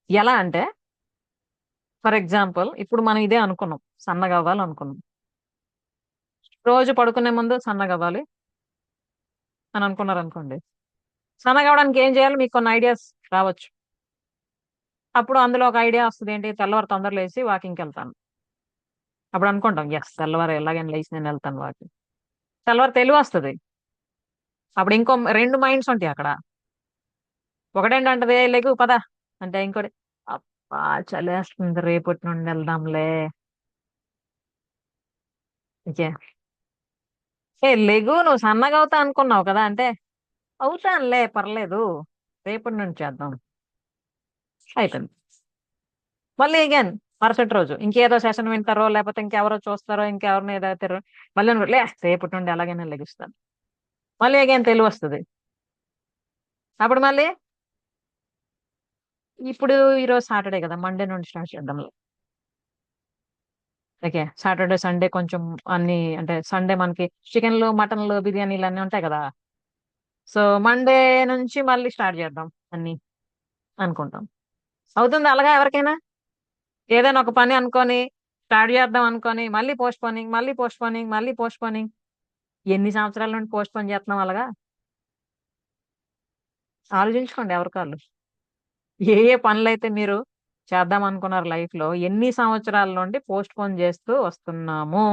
Speaker 1: ఎలా అంటే ఫర్ ఎగ్జాంపుల్ ఇప్పుడు మనం ఇదే అనుకున్నాం, సన్నగా అవ్వాలి అనుకున్నాం. రోజు పడుకునే ముందు సన్నగా అవ్వాలి అని అనుకున్నారు అనుకోండి, సన్నగా అవ్వడానికి ఏం చేయాలి మీకు కొన్ని ఐడియాస్ రావచ్చు. అప్పుడు అందులో ఒక ఐడియా వస్తుంది ఏంటి, తెల్లవారు తొందరగా లేచి వాకింగ్కి వెళ్తాను. అప్పుడు అనుకుంటాం ఎస్ తెల్లవారు ఎలాగైనా లేచి నేను వెళ్తాను వాకింగ్. తెల్లవారు తెలివి వస్తుంది. అప్పుడు ఇంకో 2 మైండ్స్ ఉంటాయి అక్కడ. ఒకటేంటంటది లేకు పద అంటే, ఇంకోటి అబ్బా చలేస్తుంది రేపటి నుండి వెళ్దాంలే. ఓకే, ఏ లెగు నువ్వు సన్నగా అవుతా అనుకున్నావు కదా అంటే, అవుతానులే పర్లేదు రేపటి నుంచి చేద్దాం, అయిపోయింది. మళ్ళీ అగైన్ మరుసటి రోజు ఇంకేదో సెషన్ వింటారో లేకపోతే ఇంకెవరో చూస్తారో ఇంకెవరిని ఏదో అవుతారో, మళ్ళీ లే రేపటి నుండి ఎలాగైనా లెగుస్తాను. మళ్ళీ అగైన్ తెలివి వస్తుంది. అప్పుడు మళ్ళీ ఇప్పుడు ఈరోజు సాటర్డే కదా, మండే నుండి స్టార్ట్ చేద్దాం. ఓకే, సాటర్డే సండే కొంచెం అన్ని అంటే సండే మనకి చికెన్లు మటన్లు బిర్యానీలు అన్నీ ఉంటాయి కదా. సో మండే నుంచి మళ్ళీ స్టార్ట్ చేద్దాం అన్ని అనుకుంటాం. అవుతుంది అలాగా ఎవరికైనా ఏదైనా ఒక పని అనుకొని స్టార్ట్ చేద్దాం అనుకొని మళ్ళీ పోస్ట్ పోనింగ్ మళ్ళీ పోస్ట్ పోనింగ్ మళ్ళీ పోస్ట్ పోనింగ్, ఎన్ని సంవత్సరాల నుండి పోస్ట్ పోన్ చేస్తున్నాం అలాగా? ఆలోచించుకోండి ఎవరికాళ్ళు. ఏ ఏ పనులు అయితే మీరు చేద్దాం అనుకున్నారు లైఫ్ లో, ఎన్ని సంవత్సరాల నుండి పోస్ట్ పోన్ చేస్తూ వస్తున్నాము.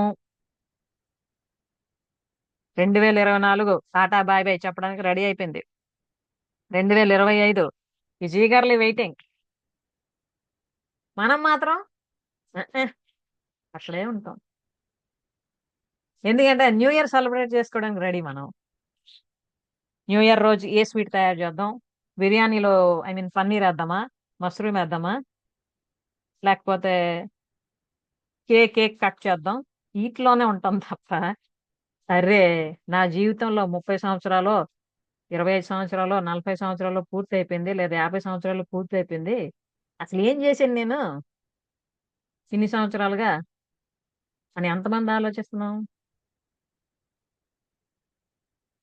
Speaker 1: 2024 టాటా బాయ్ బాయ్ చెప్పడానికి రెడీ అయిపోయింది. 2025 ఈజ్ ఈగర్లీ వెయిటింగ్. మనం మాత్రం అట్లే ఉంటాం. ఎందుకంటే న్యూ ఇయర్ సెలబ్రేట్ చేసుకోవడానికి రెడీ మనం. న్యూ ఇయర్ రోజు ఏ స్వీట్ తయారు చేద్దాం, బిర్యానీలో ఐ మీన్ పన్నీర్ వేద్దామా, మష్రూమ్ వేద్దామా, లేకపోతే కేక్ కట్ చేద్దాం, వీటిలోనే ఉంటాం తప్ప అరే నా జీవితంలో 30 సంవత్సరాలు 25 సంవత్సరాలు 40 సంవత్సరాలు పూర్తి అయిపోయింది లేదా 50 సంవత్సరాలు పూర్తి అయిపోయింది, అసలు ఏం చేశాను నేను ఇన్ని సంవత్సరాలుగా అని ఎంతమంది ఆలోచిస్తున్నాం?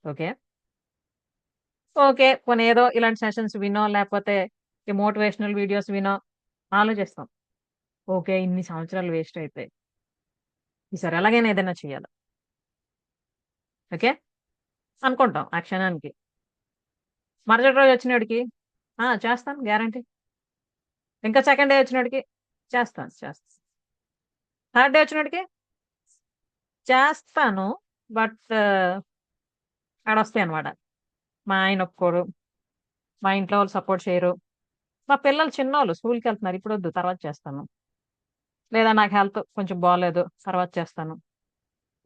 Speaker 1: ఓకే, ఓకే కొన్ని ఏదో ఇలాంటి సెషన్స్ వినో లేకపోతే మోటివేషనల్ వీడియోస్ వినో ఆలోచిస్తాం. ఓకే ఇన్ని సంవత్సరాలు వేస్ట్ అయిపోయి ఈసారి ఎలాగైనా ఏదైనా చేయాలి. ఓకే అనుకుంటాం ఆ క్షణానికి. మరుసటి రోజు వచ్చినడికి చేస్తాను గ్యారంటీ. ఇంకా సెకండ్ డే వచ్చినడికి చేస్తాను. థర్డ్ డే వచ్చినడికి చేస్తాను. బట్ అక్కడ వస్తాయి అనమాట. మా ఆయన ఒప్పుకోరు, మా ఇంట్లో వాళ్ళు సపోర్ట్ చేయరు, మా పిల్లలు చిన్నోళ్ళు స్కూల్కి వెళ్తున్నారు, ఇప్పుడు వద్దు తర్వాత చేస్తాను, లేదా నాకు హెల్త్ కొంచెం బాగోలేదు తర్వాత చేస్తాను.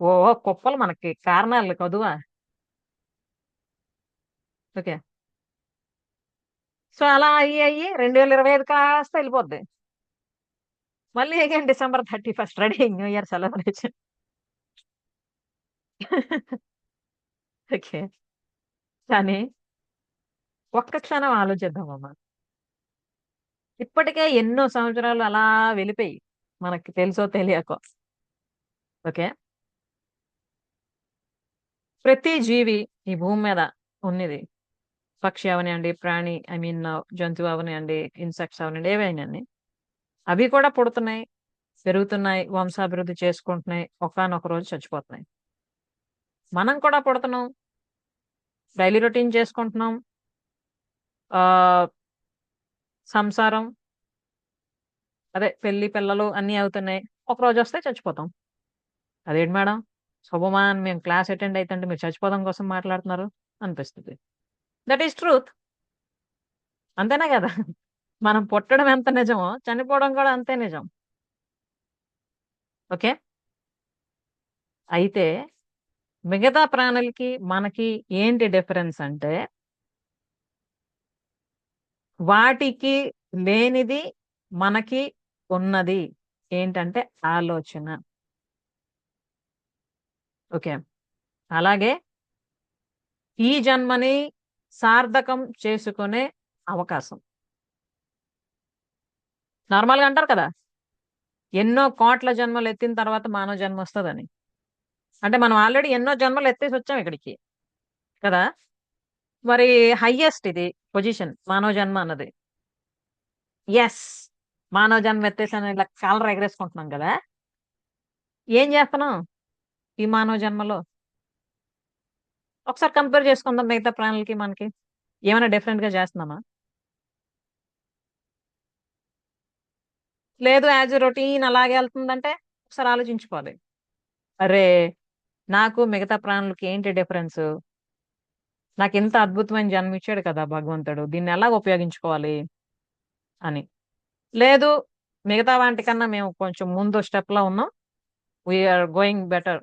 Speaker 1: ఓ కుప్పలు మనకి కారణాలు కదువా. ఓకే, సో అలా అయ్యి 2025 కాస్త వెళ్ళిపోద్ది. మళ్ళీ again December 31 ready new year celebration. Okay, కానీ ఒక్క క్షణం ఆలోచిద్దామమ్మా. ఇప్పటికే ఎన్నో సంవత్సరాలు అలా వెళ్ళిపోయి మనకి తెలుసో తెలియకో. ఓకే, ప్రతి జీవి ఈ భూమి మీద ఉన్నది, పక్షి అవనివ్వండి, ప్రాణి ఐ మీన్ జంతువు అవనివ్వండి, ఇన్సెక్ట్స్ అవనివ్వండి, ఏవైనా అవి కూడా పుడుతున్నాయి, పెరుగుతున్నాయి, వంశాభివృద్ధి చేసుకుంటున్నాయి, ఒకానొక రోజు చచ్చిపోతున్నాయి. మనం కూడా పుడుతున్నాం, డైలీ రొటీన్ చేసుకుంటున్నాం, ఆ సంసారం అదే పెళ్లి పిల్లలు అన్నీ అవుతున్నాయి, ఒక రోజు వస్తే చచ్చిపోతాం. అదేంటి మేడం శుభమా అని మేము క్లాస్ అటెండ్ అవుతుంటే మీరు చచ్చిపోదాం కోసం మాట్లాడుతున్నారు అనిపిస్తుంది. That is truth. అంతేనా కదా? మనం పుట్టడం ఎంత నిజమో చనిపోవడం కూడా అంతే నిజం. ఓకే, అయితే మిగతా ప్రాణులకి మనకి ఏంటి డిఫరెన్స్ అంటే, వాటికి లేనిది మనకి ఉన్నది ఏంటంటే ఆలోచన. ఓకే, అలాగే ఈ జన్మని సార్థకం చేసుకునే అవకాశం. నార్మల్గా అంటారు కదా, ఎన్నో కోట్ల జన్మలు ఎత్తిన తర్వాత మానవ జన్మ వస్తుందని. అంటే మనం ఆల్రెడీ ఎన్నో జన్మలు ఎత్తేసి వచ్చాం ఇక్కడికి కదా. మరి హైయెస్ట్ ఇది పొజిషన్ మానవ జన్మ అన్నది. ఎస్, మానవ జన్మ ఎత్తేసాను ఇలా కాలర్ ఎగరేసుకుంటున్నాం కదా. ఏం చేస్తున్నాం ఈ మానవ జన్మలో? ఒకసారి కంపేర్ చేసుకుందాం మిగతా ప్రాణులకి మనకి. ఏమైనా డిఫరెంట్ గా చేస్తున్నామా? లేదు, యాజ్ రొటీన్ అలాగే వెళ్తుందంటే ఒకసారి ఆలోచించుకోవాలి. అరే నాకు మిగతా ప్రాణులకి ఏంటి డిఫరెన్స్? నాకు ఇంత అద్భుతమైన జన్మ ఇచ్చాడు కదా భగవంతుడు, దీన్ని ఎలా ఉపయోగించుకోవాలి అని. లేదు, మిగతా వాటికన్నా మేము కొంచెం ముందు స్టెప్ లో ఉన్నాం, we are going better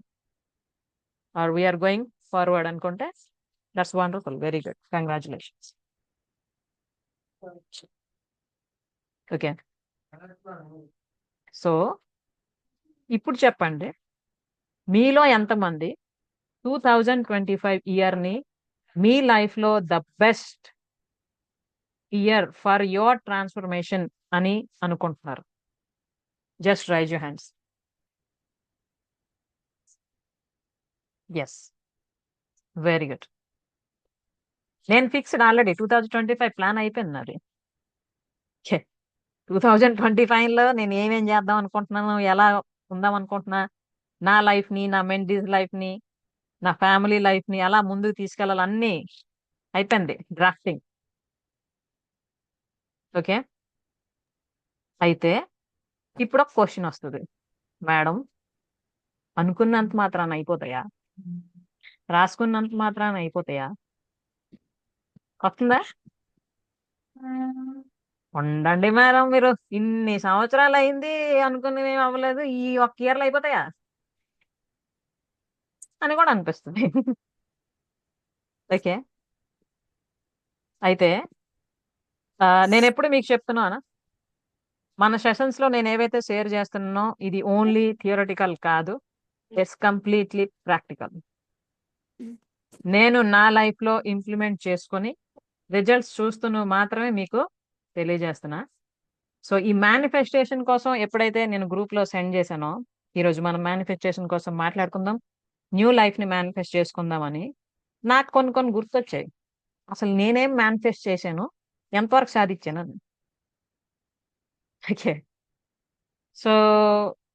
Speaker 1: or we are going forward అనుకుంటే that's wonderful, very good, congratulations. Okay, so ఇప్పుడు చెప్పండి, మీలో ఎంతమంది 2025 ఇయర్ని మీ లైఫ్లో the best year for your transformation అని అనుకుంటున్నారు? Just raise your hands. Yes, very good. నేను ఫిక్స్డ్ ఆల్రెడీ 2025 ప్లాన్ అయిపోయింది నాది. 2025లో నేను ఏమేం చేద్దాం అనుకుంటున్నాను, ఎలా ఉందాం అనుకుంటున్నా, నా లైఫ్ని, నా మెంటీస్ లైఫ్ని, నా ఫ్యామిలీ లైఫ్ని అలా ముందుకు తీసుకెళ్ళాలి, అన్నీ అయిపోయింది డ్రాఫ్టింగ్. ఓకే, అయితే ఇప్పుడు ఒక క్వశ్చన్ వస్తుంది, మేడం అనుకున్నంత మాత్రాన అయిపోతాయా? రాసుకున్నంత మాత్రాన అయిపోతాయా? వస్తుందా? ఉండండి మేడం, మీరు ఇన్ని సంవత్సరాలు అయింది అనుకున్నవి ఏమి అవ్వలేదు, ఈ ఒక్క ఇయర్లో అయిపోతాయా అని కూడా అనిపిస్తుంది. ఓకే, అయితే నేను ఎప్పుడు మీకు చెప్తున్నాను, మన సెషన్స్ లో నేను ఏవైతే షేర్ చేస్తున్నానో ఇది ఓన్లీ థియరటికల్ కాదు, ఇట్స్ కంప్లీట్లీ ప్రాక్టికల్. నేను నా లైఫ్ లో ఇంప్లిమెంట్ చేసుకొని రిజల్ట్స్ చూస్తూ మాత్రమే మీకు తెలియజేస్తున్నా. సో ఈ మేనిఫెస్టేషన్ కోసం ఎప్పుడైతే నేను గ్రూప్ లో సెండ్ చేశానో, ఈరోజు మనం మేనిఫెస్టేషన్ కోసం మాట్లాడుకుందాం, న్యూ లైఫ్ ని మేనిఫెస్ట్ చేసుకుందాం అని, నాకు కొన్ని గుర్తొచ్చాయి. అసలు నేనేం మేనిఫెస్ట్ చేశాను, ఎంతవరకు సాధించాను. ఓకే, సో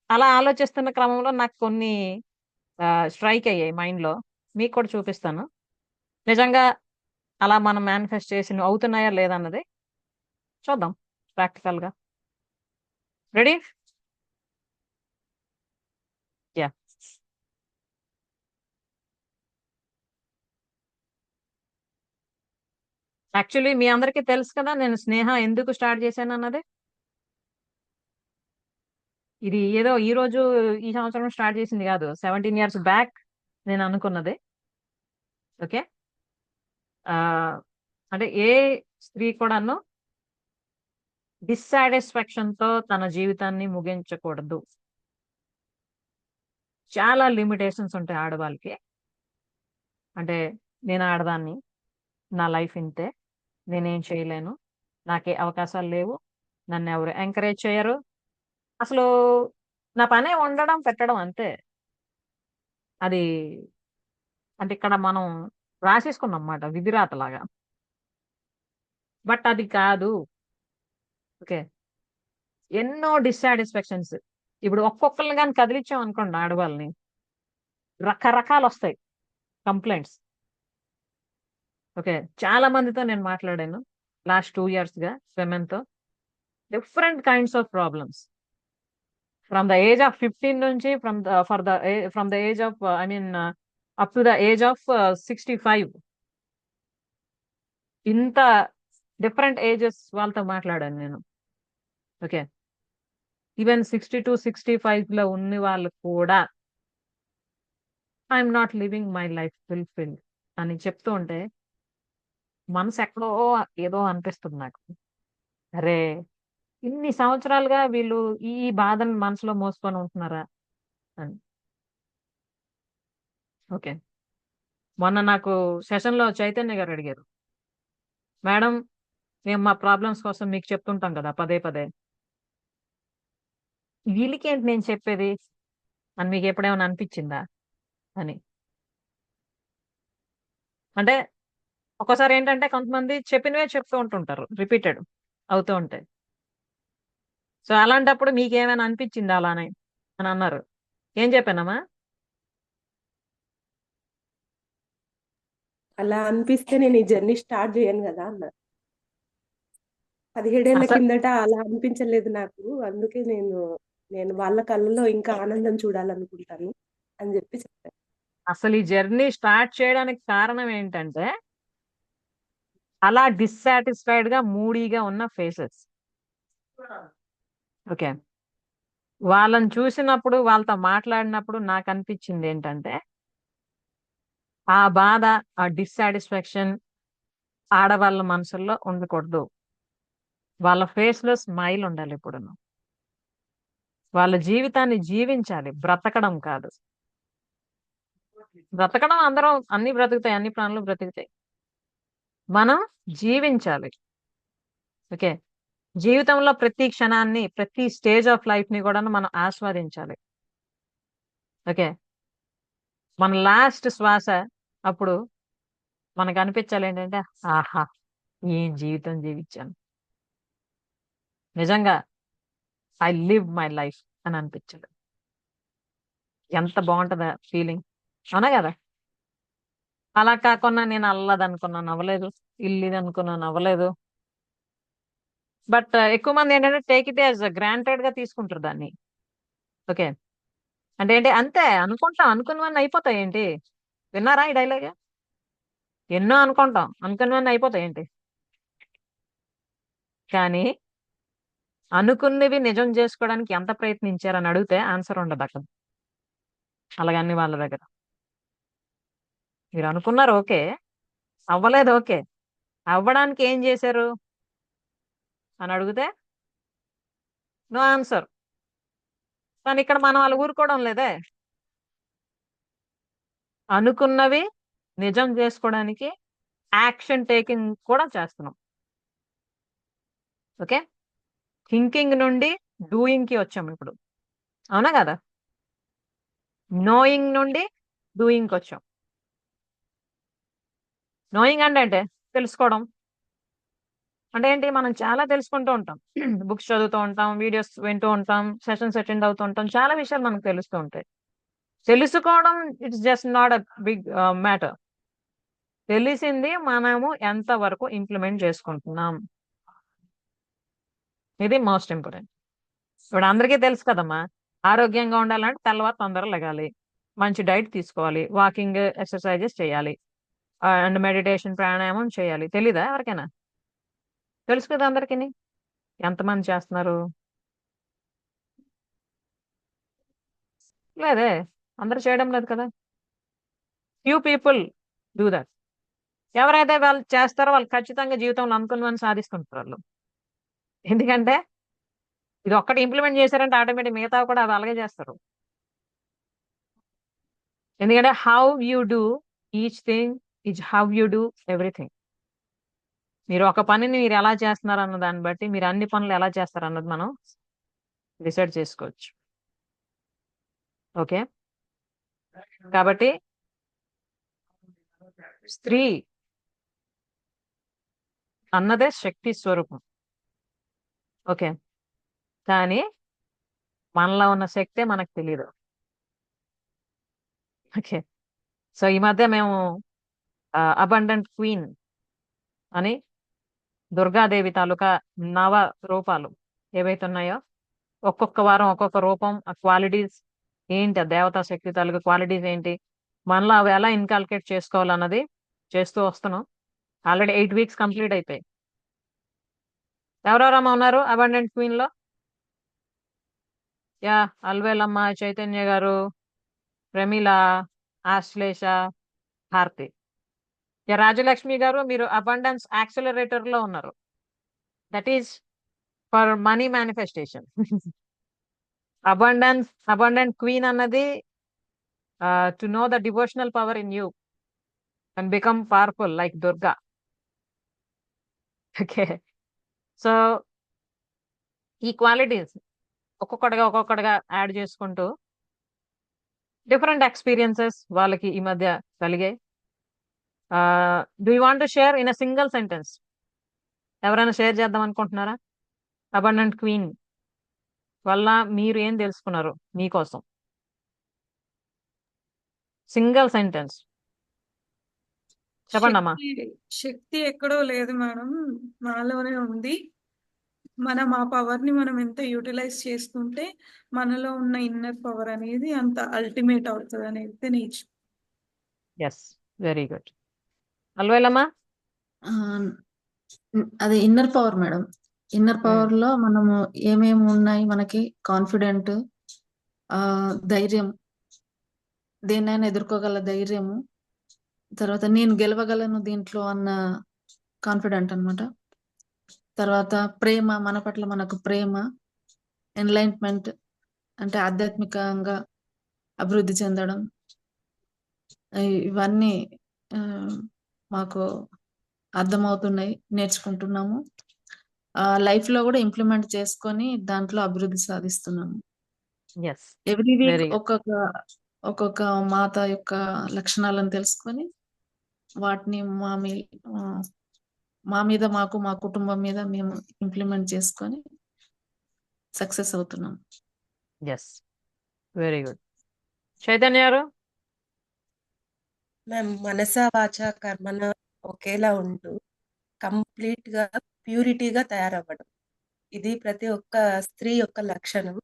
Speaker 1: అలా ఆలోచిస్తున్న క్రమంలో నాకు కొన్ని స్ట్రైక్ అయ్యాయి మైండ్ లో, మీకు కూడా చూపిస్తాను. నిజంగా అలా మనం మేనిఫెస్ట్ చేసి అవుతున్నాయా లేదన్నది చూద్దాం ప్రాక్టికల్ గా. రెడీ? యా, యాక్చువల్లీ మీ అందరికీ తెలుసు కదా నేను స్నేహ ఎందుకు స్టార్ట్ చేశాను అన్నది. ఇది ఏదో ఈ రోజు ఈ సంవత్సరం స్టార్ట్ చేసింది కాదు, 17 years బ్యాక్ నేను అనుకున్నది. ఓకే, అంటే ఏ స్త్రీ కూడాను డిస్సాటిస్ఫాక్షన్ తో తన జీవితాన్ని ముగించకూడదు. చాలా లిమిటేషన్స్ ఉంటాయి ఆడవాళ్ళకి. అంటే నేను ఆడదాన్ని, నా లైఫ్ ఇంతే, నేనేం చేయలేను, నాకే అవకాశాలు లేవు, నన్ను ఎవరు ఎంకరేజ్ చేయరు, అసలు నా పనే వండడం పెట్టడం అంతే. అది అంటే ఇక్కడ మనం రాసేసుకున్నాం అన్నమాట, విధిరాతలాగా. బట్ అది కాదు. ఓకే, ఎన్నో డిస్సాటిస్ఫాక్షన్స్. ఇప్పుడు ఒక్కొక్కరిని కానీ కదిలించాం అనుకోండి ఆడవాళ్ళని, రకరకాలు వస్తాయి కంప్లైంట్స్. ఓకే, చాలా మందితో నేను మాట్లాడాను లాస్ట్ 2 years గా women తో, different kinds of problems. From the age of 15 నుంచి from the age of up to the age of 65. ఇంత డిఫరెంట్ ఏజెస్ వాళ్ళతో మాట్లాడాను నేను. ఓకే, ఈవెన్ 62-65 లో ఉన్న వాళ్ళు కూడా I'm not living my life fulfilled అని చెప్తూ ఉంటే మనసు ఎక్కడో ఏదో అనిపిస్తుంది నాకు. అరే, ఇన్ని సంవత్సరాలుగా వీళ్ళు ఈ బాధను మనసులో మోసుకొని ఉంటున్నారా అని. ఓకే, మొన్న నాకు సెషన్ లో చైతన్య గారు అడిగారు, మేడం మేము మా ప్రాబ్లమ్స్ కోసం మీకు చెప్తుంటాం కదా పదే పదే, వీళ్ళకేంటి నేను చెప్పేది అని మీకు ఎప్పుడేమైనా అనిపించిందా అని. అంటే ఒక్కోసారి ఏంటంటే కొంతమంది చెప్పినవే చెప్తూ ఉంటుంటారు, రిపీటెడ్ అవుతూ ఉంటాయి. సో అలాంటప్పుడు మీకేమైనా అనిపించిందా అలానే అని అన్నారు. ఏం చెప్పానమ్మా?
Speaker 10: అలా అనిపిస్తే నేను ఈ జర్నీ స్టార్ట్ చేయను కదా అన్నారు. 17 ఏళ్ల
Speaker 1: అసలు
Speaker 10: కిందట అలా అనిపించలేదు నాకు, అందుకే నేను వాళ్ళ కళ్ళలో ఇంకా ఆనందం చూడాలనుకుంటాను అని చెప్పి చెప్పాను.
Speaker 1: అసలు ఈ జర్నీ స్టార్ట్ చేయడానికి కారణం ఏంటంటే అలా డిస్సాటిస్ఫైడ్ గా మూడీగా ఉన్న ఫేసెస్. ఓకే, వాళ్ళని చూసినప్పుడు వాళ్ళతో మాట్లాడినప్పుడు నాకు అనిపించింది ఏంటంటే ఆ బాధ, ఆ డిస్సాటిస్ఫాక్షన్ ఆడవాళ్ళ మనసుల్లో ఉండకూడదు. వాళ్ళ ఫేస్ లో స్మైల్ ఉండాలి ఎప్పుడును. వాళ్ళ జీవితాన్ని జీవించాలి, బ్రతకడం కాదు. బ్రతకడం అందరం అన్ని బ్రతుకుతాయి, అన్ని ప్రాణులు బ్రతుకుతాయి. మనం జీవించాలి. ఓకే, జీవితంలో ప్రతి క్షణాన్ని, ప్రతి స్టేజ్ ఆఫ్ లైఫ్ ని కూడా మనం ఆస్వాదించాలి. ఓకే, మన లాస్ట్ శ్వాస అప్పుడు మనకు అనిపించాలి ఏంటంటే ఆహా, ఏం జీవితం జీవించాను, నిజంగా ఐ లివ్ మై లైఫ్ అని అనిపించాలి. ఎంత బాగుంటుందా ఫీలింగ్, అవునా కదా? అలా కాకుండా నేను అల్లది అనుకున్నాను అవ్వలేదు, ఇల్లు అనుకున్నాను అవ్వలేదు. బట్ ఎక్కువ మంది ఏంటంటే టేక్ ఇట్ యాజ్ గ్రాంటెడ్ గా తీసుకుంటారు దాన్ని. ఓకే, అంటే ఏంటి, అంతే అనుకుంటాం, అనుకున్నవన్నీ అయిపోతాయి ఏంటి? విన్నారా ఈ డైలాగ్? ఎన్నో అనుకుంటాం, అనుకున్నవన్నీ అయిపోతాయి ఏంటి? కానీ అనుకున్నవి నిజం చేసుకోవడానికి ఎంత ప్రయత్నించారని అడిగితే ఆన్సర్ ఉండదు అక్కడ. అలాగని వాళ్ళ దగ్గర మీరు అనుకున్నారు ఓకే, అవ్వలేదు ఓకే, అవ్వడానికి ఏం చేశారు అని అడిగితే నో ఆన్సర్. కానీ ఇక్కడ మనం వాళ్ళు ఊరుకోవడం లేదే. అనుకున్నవి నిజం చేసుకోవడానికి యాక్షన్ టేకింగ్ కూడా చేస్తున్నాం. ఓకే, థింకింగ్ నుండి డూయింగ్ కి వచ్చాం ఇప్పుడు, అవునా కదా? నోయింగ్ నుండి డూయింగ్ కి వచ్చాం. నోయింగ్ అంటే తెలుసుకోవడం అంటే ఏంటి, మనం చాలా తెలుసుకుంటూ ఉంటాం, బుక్స్ చదువుతూ ఉంటాం, వీడియోస్ వింటూ ఉంటాం, సెషన్స్ అటెండ్ అవుతూ ఉంటాం, చాలా విషయాలు మనకు తెలుస్తూ ఉంటాయి. తెలుసుకోవడం it's just not a big matter. తెలిసింది మనము ఎంత వరకు ఇంప్లిమెంట్ చేసుకుంటున్నాం, ఇది మోస్ట్ ఇంపార్టెంట్. ఇప్పుడు అందరికీ తెలుసు కదమ్మా, ఆరోగ్యంగా ఉండాలంటే తెల్లవారు తొందరగా లెగాలి, మంచి డైట్ తీసుకోవాలి, వాకింగ్ ఎక్సర్సైజెస్ చేయాలి, అండ్ మెడిటేషన్ ప్రాణాయామం చేయాలి. తెలీదా ఎవరికైనా? తెలుసు కదా అందరికీ. ఎంతమంది చేస్తున్నారు? లేదే, అందరూ చేయడం లేదు కదా. Few people do that. ఎవరైతే వాళ్ళు చేస్తారో వాళ్ళు ఖచ్చితంగా జీవితంలో అనుకున్నవన్నీ సాధిస్తుంటారు వాళ్ళు. ఎందుకంటే ఇది ఒక్కటి ఇంప్లిమెంట్ చేశారంటే ఆటోమేటిక్ మిగతా కూడా అది అలాగే చేస్తారు. ఎందుకంటే how you do each thing is how you do everything. మీరు ఒక పనిని మీరు ఎలా చేస్తున్నారు అన్న దాన్ని బట్టి మీరు అన్ని పనులు ఎలా చేస్తారు అన్నది మనం డిసైడ్ చేసుకోవచ్చు. ఓకే, కాబట్టి స్త్రీ అన్నదే శక్తి స్వరూపం. ఓకే, కానీ మనలో ఉన్న శక్తే మనకు తెలియదు. ఓకే, సో ఈ మధ్య మేము అబండెంట్ క్వీన్ అని దుర్గాదేవి తాలూకా నవ రూపాలు ఏవైతే ఉన్నాయో, ఒక్కొక్క వారం ఒక్కొక్క రూపం, ఆ క్వాలిటీస్ ఏంటి, ఆ దేవతా శక్తి తాలూకా క్వాలిటీస్ ఏంటి, మనలో అవి ఎలా ఇన్కాల్కులేట్ చేసుకోవాలన్నది చేస్తూ వస్తున్నాం. ఆల్రెడీ 8 వీక్స్ కంప్లీట్ అయిపోయి. ఎవరెవరమ్మా ఉన్నారు అబండెంట్ క్వీన్ లో? యా, అల్వేలమ్మ, చైతన్య గారు, ప్రమీల, ఆశ్లేష, భారతి. యా, రాజలక్ష్మి గారు, మీరు అబండెన్స్ యాక్సిలరేటర్ లో ఉన్నారు. That is for money manifestation. Abundant queen అన్నది to know the devotional power in you and become powerful like Durga. Okay, so ఈ క్వాలిటీస్ ఒక్కొక్కటిగా యాడ్ చేసుకుంటూ డిఫరెంట్ ఎక్స్పీరియన్సెస్ వాళ్ళకి ఈ మధ్య కలిగాయి. Do you want to share in a single sentence? ఎవరైనా షేర్ చేద్దాం అనుకుంటున్నారా? అబండెంట్ క్వీన్ వల్ల మీరు ఏం తెలుసుకున్నారు మీకోసం? సింగిల్ సెంటెన్స్ చెప్పండి అమ్మా.
Speaker 8: శక్తి ఎక్కడో లేదు మేడం, మనలోనే ఉంది. మనం ఆ పవర్ ని మనం ఎంత యూటిలైజ్ చేసుకుంటే మనలో ఉన్న ఇన్నర్ పవర్ అనేది అంత అల్టిమేట్ అవుతుంది అనేది నేర్చు.
Speaker 1: Yes, very good. అల్వేలమ్మా.
Speaker 11: ఆ, అది inner power madam. Inner power లో మనము ఏమేమి ఉన్నాయి మనకి, కాన్ఫిడెంట్, ధైర్యం, దేన్నైనా ఎదుర్కోగల ధైర్యము, తర్వాత నేను గెలవగలను దీంట్లో అన్న కాన్ఫిడెంట్ అన్నమాట. తర్వాత ప్రేమ, మన పట్ల మనకు ప్రేమ, ఎన్లైట్మెంట్ అంటే ఆధ్యాత్మికంగా అభివృద్ధి చెందడం, ఇవన్నీ ఆ, మాకు అర్థమవుతున్నాయి, నేర్చుకుంటున్నాము. లైఫ్ లో కూడా ఇంప్లిమెంట్ చేసుకొని దాంట్లో అభివృద్ధి సాధిస్తున్నాము.
Speaker 1: Yes,
Speaker 11: every week
Speaker 1: very good.
Speaker 11: ఒక్కొక్క మాత యొక్క లక్షణాలను తెలుసుకొని వాటిని మా మీద, మాకు, మా కుటుంబం మీద మేము ఇంప్లిమెంట్ చేసుకొని సక్సెస్ అవుతున్నాం.
Speaker 1: Yes, very good. చైతన్య గారు.
Speaker 10: మ్యామ్, మనస వాచ కర్మన ఒకేలా ఉంటూ కంప్లీట్ గా ప్యూరిటీగా తయారవ్వడం, ఇది ప్రతి ఒక్క స్త్రీ యొక్క లక్షణం.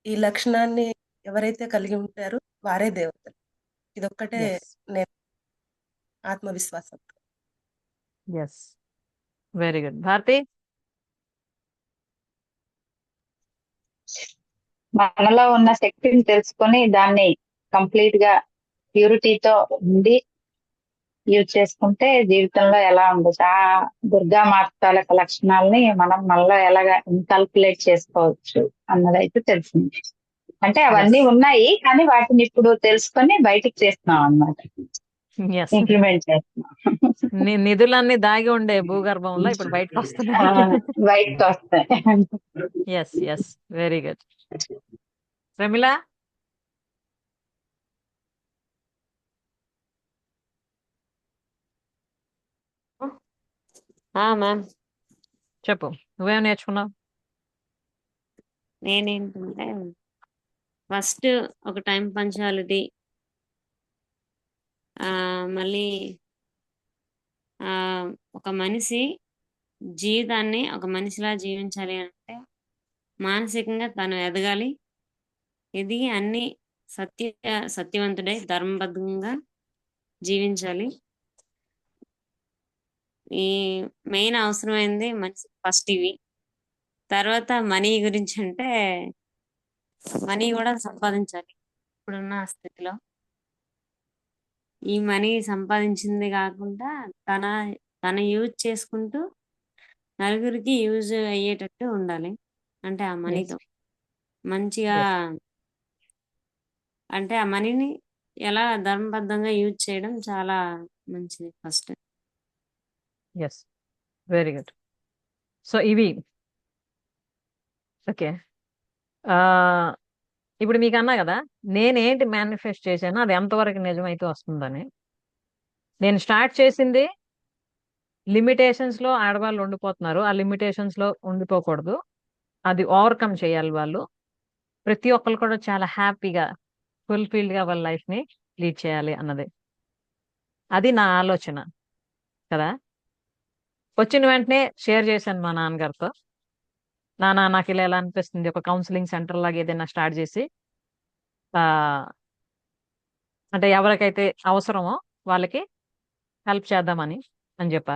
Speaker 10: ఈ లక్షణాన్ని ఎవరైతే కలిగి ఉంటారో వారే దేవతలు. ఇదొక్కటే
Speaker 1: ఎస్,
Speaker 10: నేను ఆత్మవిశ్వాసం.
Speaker 1: Yes, very good. భారతి.
Speaker 12: మనలో ఉన్న శక్తిని తెలుసుకొని దాన్ని కంప్లీట్ గా ప్యూరిటీతో ఉండి యూజ్ చేసుకుంటే జీవితంలో ఎలా ఉండదు, ఆ దుర్గా మాత తాలూకా లక్షణాలని మనం మనలో ఎలాగా ఇన్కల్కులేట్ చేసుకోవచ్చు అన్నదైతే తెలిసింది. అంటే అవన్నీ
Speaker 1: ఎస్,
Speaker 12: ఉన్నాయి కానీ వాటిని ఇప్పుడు తెలుసుకొని బయటికి చేస్తున్నాం అన్నమాట,
Speaker 1: ఎస్.
Speaker 12: ఇంప్లిమెంట్ చేస్తున్నాం.
Speaker 1: నిధులన్నీ దాగి ఉండే భూగర్భంలో ఇప్పుడు బయటకు
Speaker 12: ఆ,
Speaker 1: వస్తున్నాయి.
Speaker 12: బయటకు వస్తాయి.
Speaker 1: Yes, yes, very good. Pramila.
Speaker 5: Ma'am,
Speaker 1: చెప్పు, నువ్వేం నేర్చుకున్నావు?
Speaker 5: నేనేంటంటే ఫస్ట్ ఒక టైం పంచాలిటీ, మళ్ళీ ఒక మనిషి జీవితాన్ని ఒక మనిషిలా జీవించాలి అంటే మానసికంగా తను ఎదగాలి, ఎదిగి అన్ని సత్యవంతుడై ధర్మబద్ధంగా జీవించాలి. ఈ మెయిన్ అవసరమైంది మనిషి ఫస్ట్ ఇవి. తర్వాత మనీ గురించి అంటే మనీ కూడా సంపాదించాలి ఇప్పుడున్న స్థితిలో. ఈ మనీ సంపాదించింది కాకుండా తన యూజ్ చేసుకుంటూ నలుగురికి యూజ్ అయ్యేటట్టు ఉండాలి. అంటే ఆ
Speaker 1: ఎస్,
Speaker 5: మనీతో మంచిగా,
Speaker 1: ఎస్,
Speaker 5: అంటే ఆ మనీని ఎలా ధర్మబద్ధంగా యూజ్ చేయడం చాలా మంచిది first.
Speaker 1: Yes, very good. So ఇవి ఓకే. ఇప్పుడు మీకు అన్నా కదా, నేనేంటి మేనిఫెస్ట్ చేశాను అది ఎంతవరకు నిజమైతే వస్తుందని. నేను స్టార్ట్ చేసింది లిమిటేషన్స్ లో ఆడవాళ్ళు ఉండిపోతున్నారు, ఆ లిమిటేషన్స్ లో ఉండిపోకూడదు, అది ఓవర్కమ్ చేయాలి వాళ్ళు. ప్రతి ఒక్కరు కూడా చాలా హ్యాపీగా ఫుల్ఫిల్డ్ గా వాళ్ళ లైఫ్ ని లీడ్ చేయాలి అన్నది, అది నా ఆలోచన కదా. వచ్చిన వెంటనే షేర్ చేశాను మా నాన్నగారితో. నాన్న, నాకు ఇలా ఎలా అనిపిస్తుంది, ఒక కౌన్సిలింగ్ సెంటర్ లాగా ఏదైనా స్టార్ట్ చేసి ఆ అంటే ఎవరికైతే అవసరమో వాళ్ళకి హెల్ప్ చేద్దామని చెప్పా.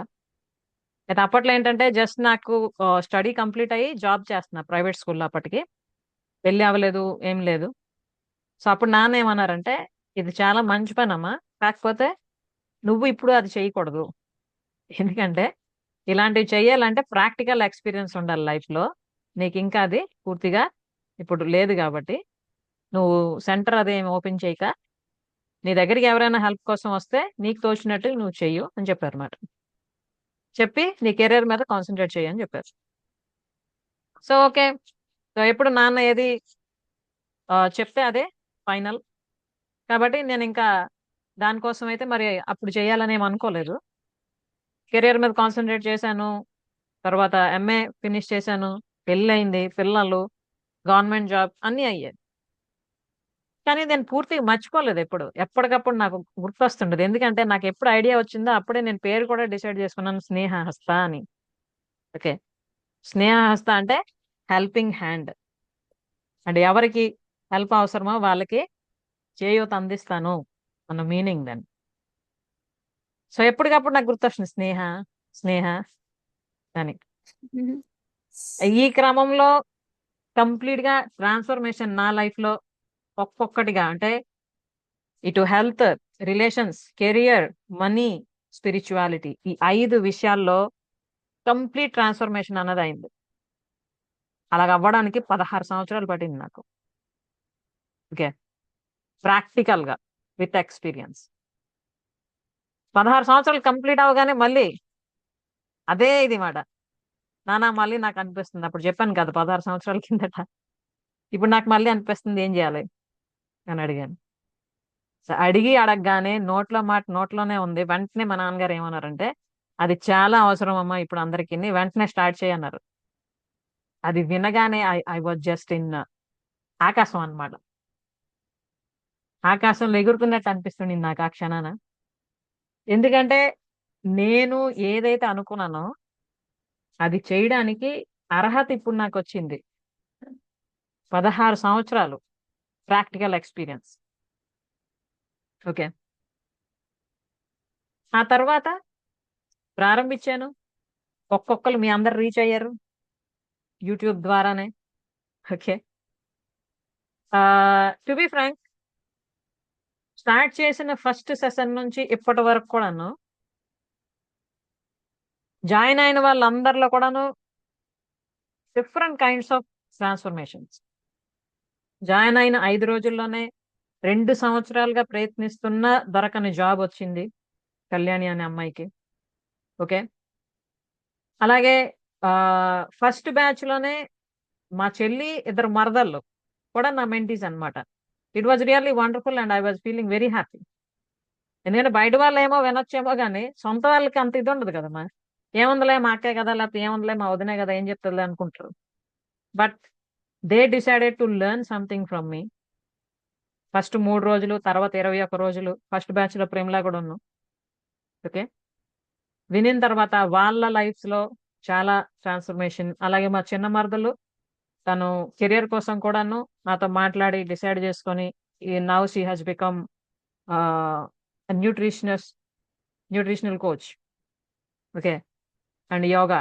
Speaker 1: అయితే అప్పట్లో ఏంటంటే జస్ట్ నాకు స్టడీ కంప్లీట్ అయ్యి జాబ్ చేస్తున్నా ప్రైవేట్ స్కూల్లో, అప్పటికి పెళ్లి అవ్వలేదు, ఏం లేదు. సో అప్పుడు నాన్న ఏమన్నారంటే, ఇది చాలా మంచి పని అమ్మా, కాకపోతే నువ్వు ఇప్పుడు అది చేయకూడదు. ఎందుకంటే ఇలాంటివి చెయ్యాలంటే ప్రాక్టికల్ ఎక్స్పీరియన్స్ ఉండాలి లైఫ్ లో, నీకు ఇంకా అది పూర్తిగా ఇప్పుడు లేదు. కాబట్టి నువ్వు సెంటర్ అదేం ఓపెన్ చేయక, నీ దగ్గరికి ఎవరైనా హెల్ప్ కోసం వస్తే నీకు తోచినట్టు నువ్వు చెయ్యు అని చెప్పారు అన్నమాట. చెప్పి నీ కెరీర్ మీద కాన్సన్ట్రేట్ చేయని చెప్పారు. So okay. సో ఎప్పుడు నాన్న ఏది చెప్తే అదే ఫైనల్. కాబట్టి నేను ఇంకా దానికోసం అయితే మరి అప్పుడు చేయాలని ఏం అనుకోలేదు. కెరీర్ మీద కాన్సన్ట్రేట్ చేశాను. తర్వాత ఎంఏ ఫినిష్ చేశాను, పెళ్ళి అయింది, పిల్లలు, గవర్నమెంట్ జాబ్ అన్నీ అయ్యాయి. కానీ నేను పూర్తిగా మర్చిపోలేదు. ఎప్పటికప్పుడు నాకు గుర్తొస్తుండదు. ఎందుకంటే నాకు ఎప్పుడు ఐడియా వచ్చిందో అప్పుడే నేను పేరు కూడా డిసైడ్ చేసుకున్నాను, స్నేహహస్త అని. ఓకే, స్నేహహస్త అంటే హెల్పింగ్ హ్యాండ్. అంటే ఎవరికి హెల్ప్ అవసరమో వాళ్ళకి చేయూత అందిస్తాను అన్న మీనింగ్ దాన్ని. సో ఎప్పటికప్పుడు నాకు గుర్తొస్తుంది స్నేహ స్నేహ అని. ఈ క్రమంలో కంప్లీట్ గా ట్రాన్స్ఫర్మేషన్ నా లైఫ్ లో ఒక్కొక్కటిగా అంటే ఇటు health, relations, career, money, spirituality, ఈ 5 విషయాల్లో కంప్లీట్ ట్రాన్స్ఫర్మేషన్ అన్నది అయింది. అలాగ అవ్వడానికి 16 సంవత్సరాలు పట్టింది నాకు. ఓకే, ప్రాక్టికల్ గా విత్ ఎక్స్పీరియన్స్. 16 సంవత్సరాలు కంప్లీట్ అవగానే మళ్ళీ అదే ఇది మాట నానా మళ్ళీ నాకు అనిపిస్తుంది. అప్పుడు చెప్పాను కదా 16 సంవత్సరాల కిందట. ఇప్పుడు నాకు మళ్ళీ అనిపిస్తుంది ఏం చేయాలి అని అడిగాను. సో అడిగి అడగగానే నోట్లో మాట నోట్లోనే ఉంది. వెంటనే మా నాన్నగారు ఏమన్నారంటే అది చాలా అవసరం అమ్మా ఇప్పుడు అందరికీ, వెంటనే స్టార్ట్ చేయన్నారు. అది వినగానే ఐ వాజ్ జస్ట్ ఇన్ ఆకాశం అన్నమాట. ఆకాశంలో ఎగురుతున్నట్టు అనిపిస్తుంది నాకు ఆ క్షణాన. ఎందుకంటే నేను ఏదైతే అనుకున్నానో అది చేయడానికి అర్హత ఇప్పుడు నాకు వచ్చింది. 16 సంవత్సరాలు ప్రాక్టికల్ ఎక్స్పీరియన్స్. ఓకే, ఆ తర్వాత ప్రారంభించాను. ఒక్కొక్కరు మీ అందరు రీచ్ అయ్యారు యూట్యూబ్ ద్వారానే. Okay, to be frank, start చేసిన ఫస్ట్ సెషన్ నుంచి ఇప్పటి వరకు కూడాను జాయిన్ అయిన వాళ్ళందరిలో కూడాను different kinds of transformations. Join అయిన 5 రోజుల్లోనే 2 సంవత్సరాలుగా ప్రయత్నిస్తున్న దొరకని జాబ్ వచ్చింది కళ్యాణి అనే అమ్మాయికి. ఓకే, అలాగే ఫస్ట్ బ్యాచ్ లోనే మా చెల్లి, 2 మరదళ్ళు కూడా నా మెంటీస్ అన్నమాట. It was really wonderful and I was feeling very happy. ఎందుకంటే బయట వాళ్ళు ఏమో వినొచ్చేమో కానీ సొంత వాళ్ళకి అంత ఇది ఉండదు కదమ్మా. ఏముందిలే మా అక్కే కదా, లేకపోతే ఏముందిలే మా వదినే కదా, ఏం చెప్తుందిలే అనుకుంటారు. But they decided to learn something from me. First 3 రోజులు, తర్వాత 21 రోజులు ఫస్ట్ బ్యాచ్ లో ప్రేమలా కూడా ఉన్నాం. ఓకే, వినిన తర్వాత వాళ్ళ లైఫ్స్ లో చాలా ట్రాన్స్ఫర్మేషన్. అలాగే మా చిన్న మరదలు తను కెరియర్ కోసం కూడాను నాతో మాట్లాడి డిసైడ్ చేసుకొని now she has become nutritional coach. Okay, and yoga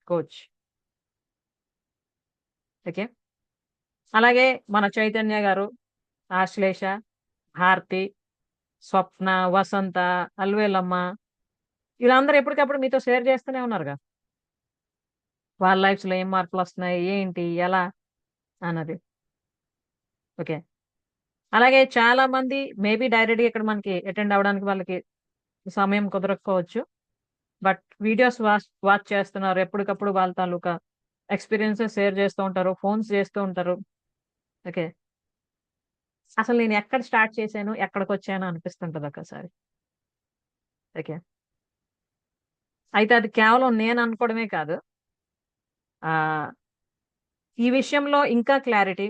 Speaker 1: coach. Okay, అలాగే మన చైతన్య గారు, ఆశ్లేష, భారతి, స్వప్న, వసంత, అల్వేలమ్మ, వీళ్ళందరూ ఎప్పటికప్పుడు మీతో షేర్ చేస్తూనే ఉన్నారుగా వాళ్ళ లైఫ్స్ లో ఏం మార్పులు వస్తున్నాయి, ఏంటి, ఎలా అన్నది. ఓకే, అలాగే చాలా మంది మేబీ డైరెక్ట్ గా ఇక్కడ మనకి అటెండ్ అవ్వడానికి వాళ్ళకి సమయం కుదరకపోవచ్చు. బట్ వీడియోస్ వాచ్ చేస్తున్నారు, ఎప్పటికప్పుడు వాళ్ళ తాలూకా ఎక్స్పీరియన్సెస్ షేర్ చేస్తూ ఉంటారు, ఫోన్స్ చేస్తూ ఉంటారు. ఓకే, అసలు నేను ఎక్కడ స్టార్ట్ చేశాను, ఎక్కడికి వచ్చాను అనిపిస్తుంటది ఒకసారి. ఓకే, అయితే అది కేవలం నేను అనుకోవడమే కాదు, ఆ ఈ విషయంలో ఇంకా క్లారిటీ.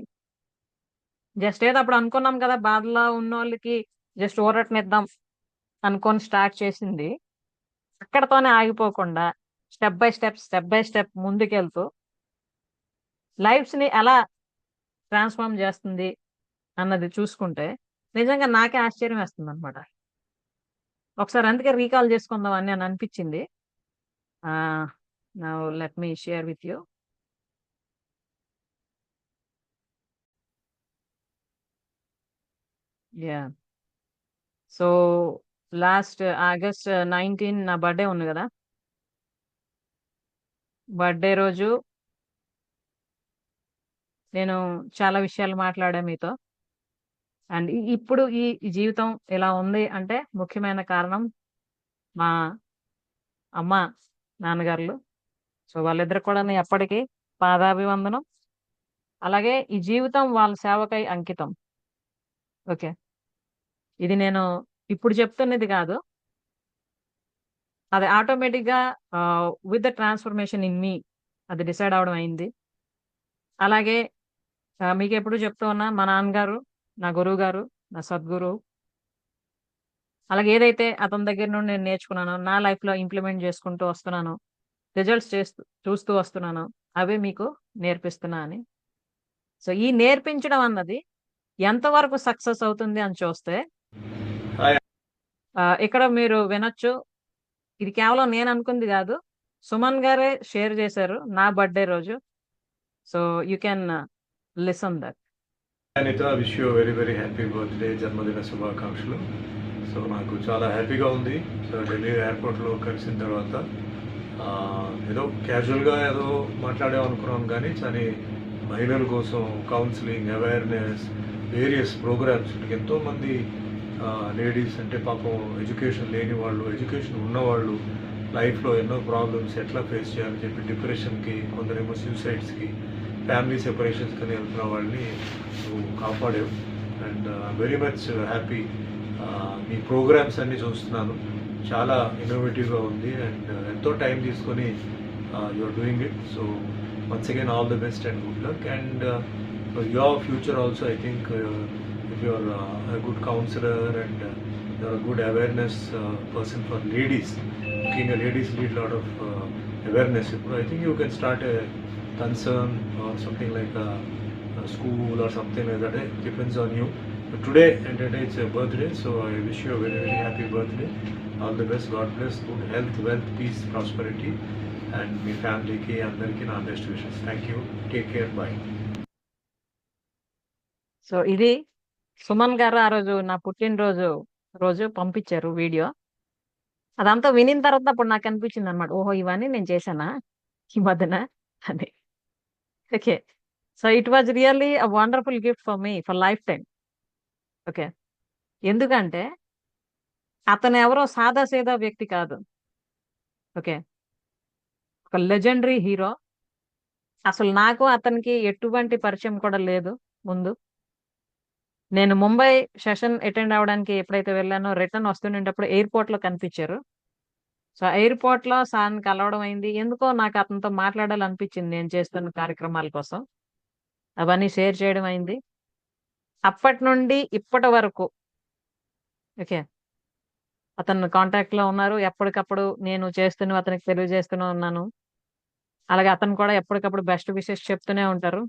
Speaker 1: జస్ట్ ఏదో అప్పుడు అనుకున్నాం కదా బాధలో ఉన్న వాళ్ళకి జస్ట్ ఊరటనిద్దాం అనుకొని స్టార్ట్ చేసింది అక్కడతోనే ఆగిపోకుండా స్టెప్ బై స్టెప్ ముందుకెళ్తూ లైఫ్స్ ని ఎలా ట్రాన్స్ఫార్మ్ చేస్తుంది అన్నది చూసుకుంటే నిజంగా నాకే ఆశ్చర్యం వేస్తుంది అనమాట. ఒకసారి అందుకే రీకాల్ చేసుకుందాం అని అని అనిపించింది. Now let me share with you. Yeah, so last August 19 నా బర్త్డే ఉంది కదా. బర్త్డే రోజు నేను చాలా విషయాలు మాట్లాడా మీతో. అండ్ ఇప్పుడు ఈ జీవితం ఇలా ఉంది అంటే ముఖ్యమైన కారణం మా అమ్మ నాన్నగారులు. సో వాళ్ళిద్దరు కూడా ఎప్పటికీ పాదాభివందనం. అలాగే ఈ జీవితం వాళ్ళ సేవకై అంకితం. ఓకే, ఇది నేను ఇప్పుడు చెప్తున్నది కాదు, అది ఆటోమేటిక్ గా with the transformation in me అది డిసైడ్ అవడం అయింది. అలాగే మీకు ఎప్పుడు చెప్తూ ఉన్నా మా నాన్నగారు నా గురువు గారు, నా సద్గురు. అలాగే ఏదైతే అతని దగ్గర నుండి నేను నేర్చుకున్నానో నా లైఫ్ లో ఇంప్లిమెంట్ చేసుకుంటూ వస్తున్నాను, రిజల్ట్స్ చూస్తూ వస్తున్నాను, అవే మీకు నేర్పిస్తున్నా అని. సో ఈ నేర్పించడం అన్నది ఎంతవరకు సక్సెస్ అవుతుంది అని చూస్తే ఇక్కడ మీరు వినొచ్చు, ఇది కేవలం నేను అనుకుంది కాదు, సుమన్ గారే షేర్ చేశారు నా బర్త్డే రోజు. So you can listen that.
Speaker 13: Anitha, wish you very very happy birthday, జన్మదిన శుభాకాంక్షలు. సో నాకు చాలా హ్యాపీగా ఉంది. సో ఢిల్లీ ఎయిర్పోర్ట్లో కలిసిన తర్వాత ఏదో క్యాజువల్గా ఏదో మాట్లాడాం అనుకున్నాం, కానీ కానీ మహిళల కోసం కౌన్సిలింగ్, అవేర్నెస్, వేరియస్ ప్రోగ్రామ్స్. ఎంతోమంది లేడీస్ అంటే పాపం ఎడ్యుకేషన్ లేని వాళ్ళు, ఎడ్యుకేషన్ ఉన్నవాళ్ళు లైఫ్లో ఎన్నో ప్రాబ్లమ్స్ ఎట్లా ఫేస్ చేయాలని చెప్పి డిప్రెషన్కి, కొందరేమో సూసైడ్స్కి, ఫ్యామిలీ సెపరేషన్స్ కానీ వెళ్తున్న వాళ్ళని నువ్వు కాపాడావు. And very much happy. మీ ప్రోగ్రామ్స్ అన్నీ చూస్తున్నాను, చాలా ఇన్నోవేటివ్గా ఉంది అండ్ ఎంతో టైం తీసుకొని you're doing it. So once again all the best and good luck. And your future also I think if you are a good counselor and you are a good awareness person for ladies, making a ladies need a lot of awareness. I think you can start a concern or something like a school or something like that. It depends on you. But today it's your birthday, so I wish you a very very happy birthday. All the best. God bless. Good health, wealth, peace, prosperity, and my family ki andarki na best wishes. Thank you. Take care. Bye.
Speaker 1: So ఇది సుమన్ గారు ఆ రోజు నా పుట్టినరోజు పంపించారు వీడియో. అదంతా వినిన తర్వాత అప్పుడు నాకు అనిపించింది అనమాట, ఓహో ఇవన్నీ నేను చేశానా ఈ మధ్యన అని. Okay, so it was really a wonderful gift for me for life time. Okay, ఎందుకంటే అతను ఎవరో సాదాసీదా వ్యక్తి కాదు. ఓకే, ఒక లెజెండరీ హీరో. అసలు నాకు అతనికి ఎటువంటి పరిచయం కూడా లేదు ముందు. నేను ముంబై సెషన్ అటెండ్ అవ్వడానికి ఎప్పుడైతే వెళ్ళానో రిటర్న్ వస్తుండేటప్పుడు ఎయిర్పోర్ట్లో కనిపించారు. సో ఎయిర్పోర్ట్లో సార్ని కలవడం అయింది. ఎందుకో నాకు అతనితో మాట్లాడాలనిపించింది నేను చేస్తున్న కార్యక్రమాల కోసం. అవన్నీ షేర్ చేయడం అయింది. అప్పటి నుండి ఇప్పటి వరకు ఓకే అతను కాంటాక్ట్లో ఉన్నారు. ఎప్పటికప్పుడు నేను చేస్తున్న అతనికి తెలియజేస్తూనే ఉన్నాను. అలాగే అతను కూడా ఎప్పటికప్పుడు బెస్ట్ విషెస్ చెప్తూనే ఉంటారు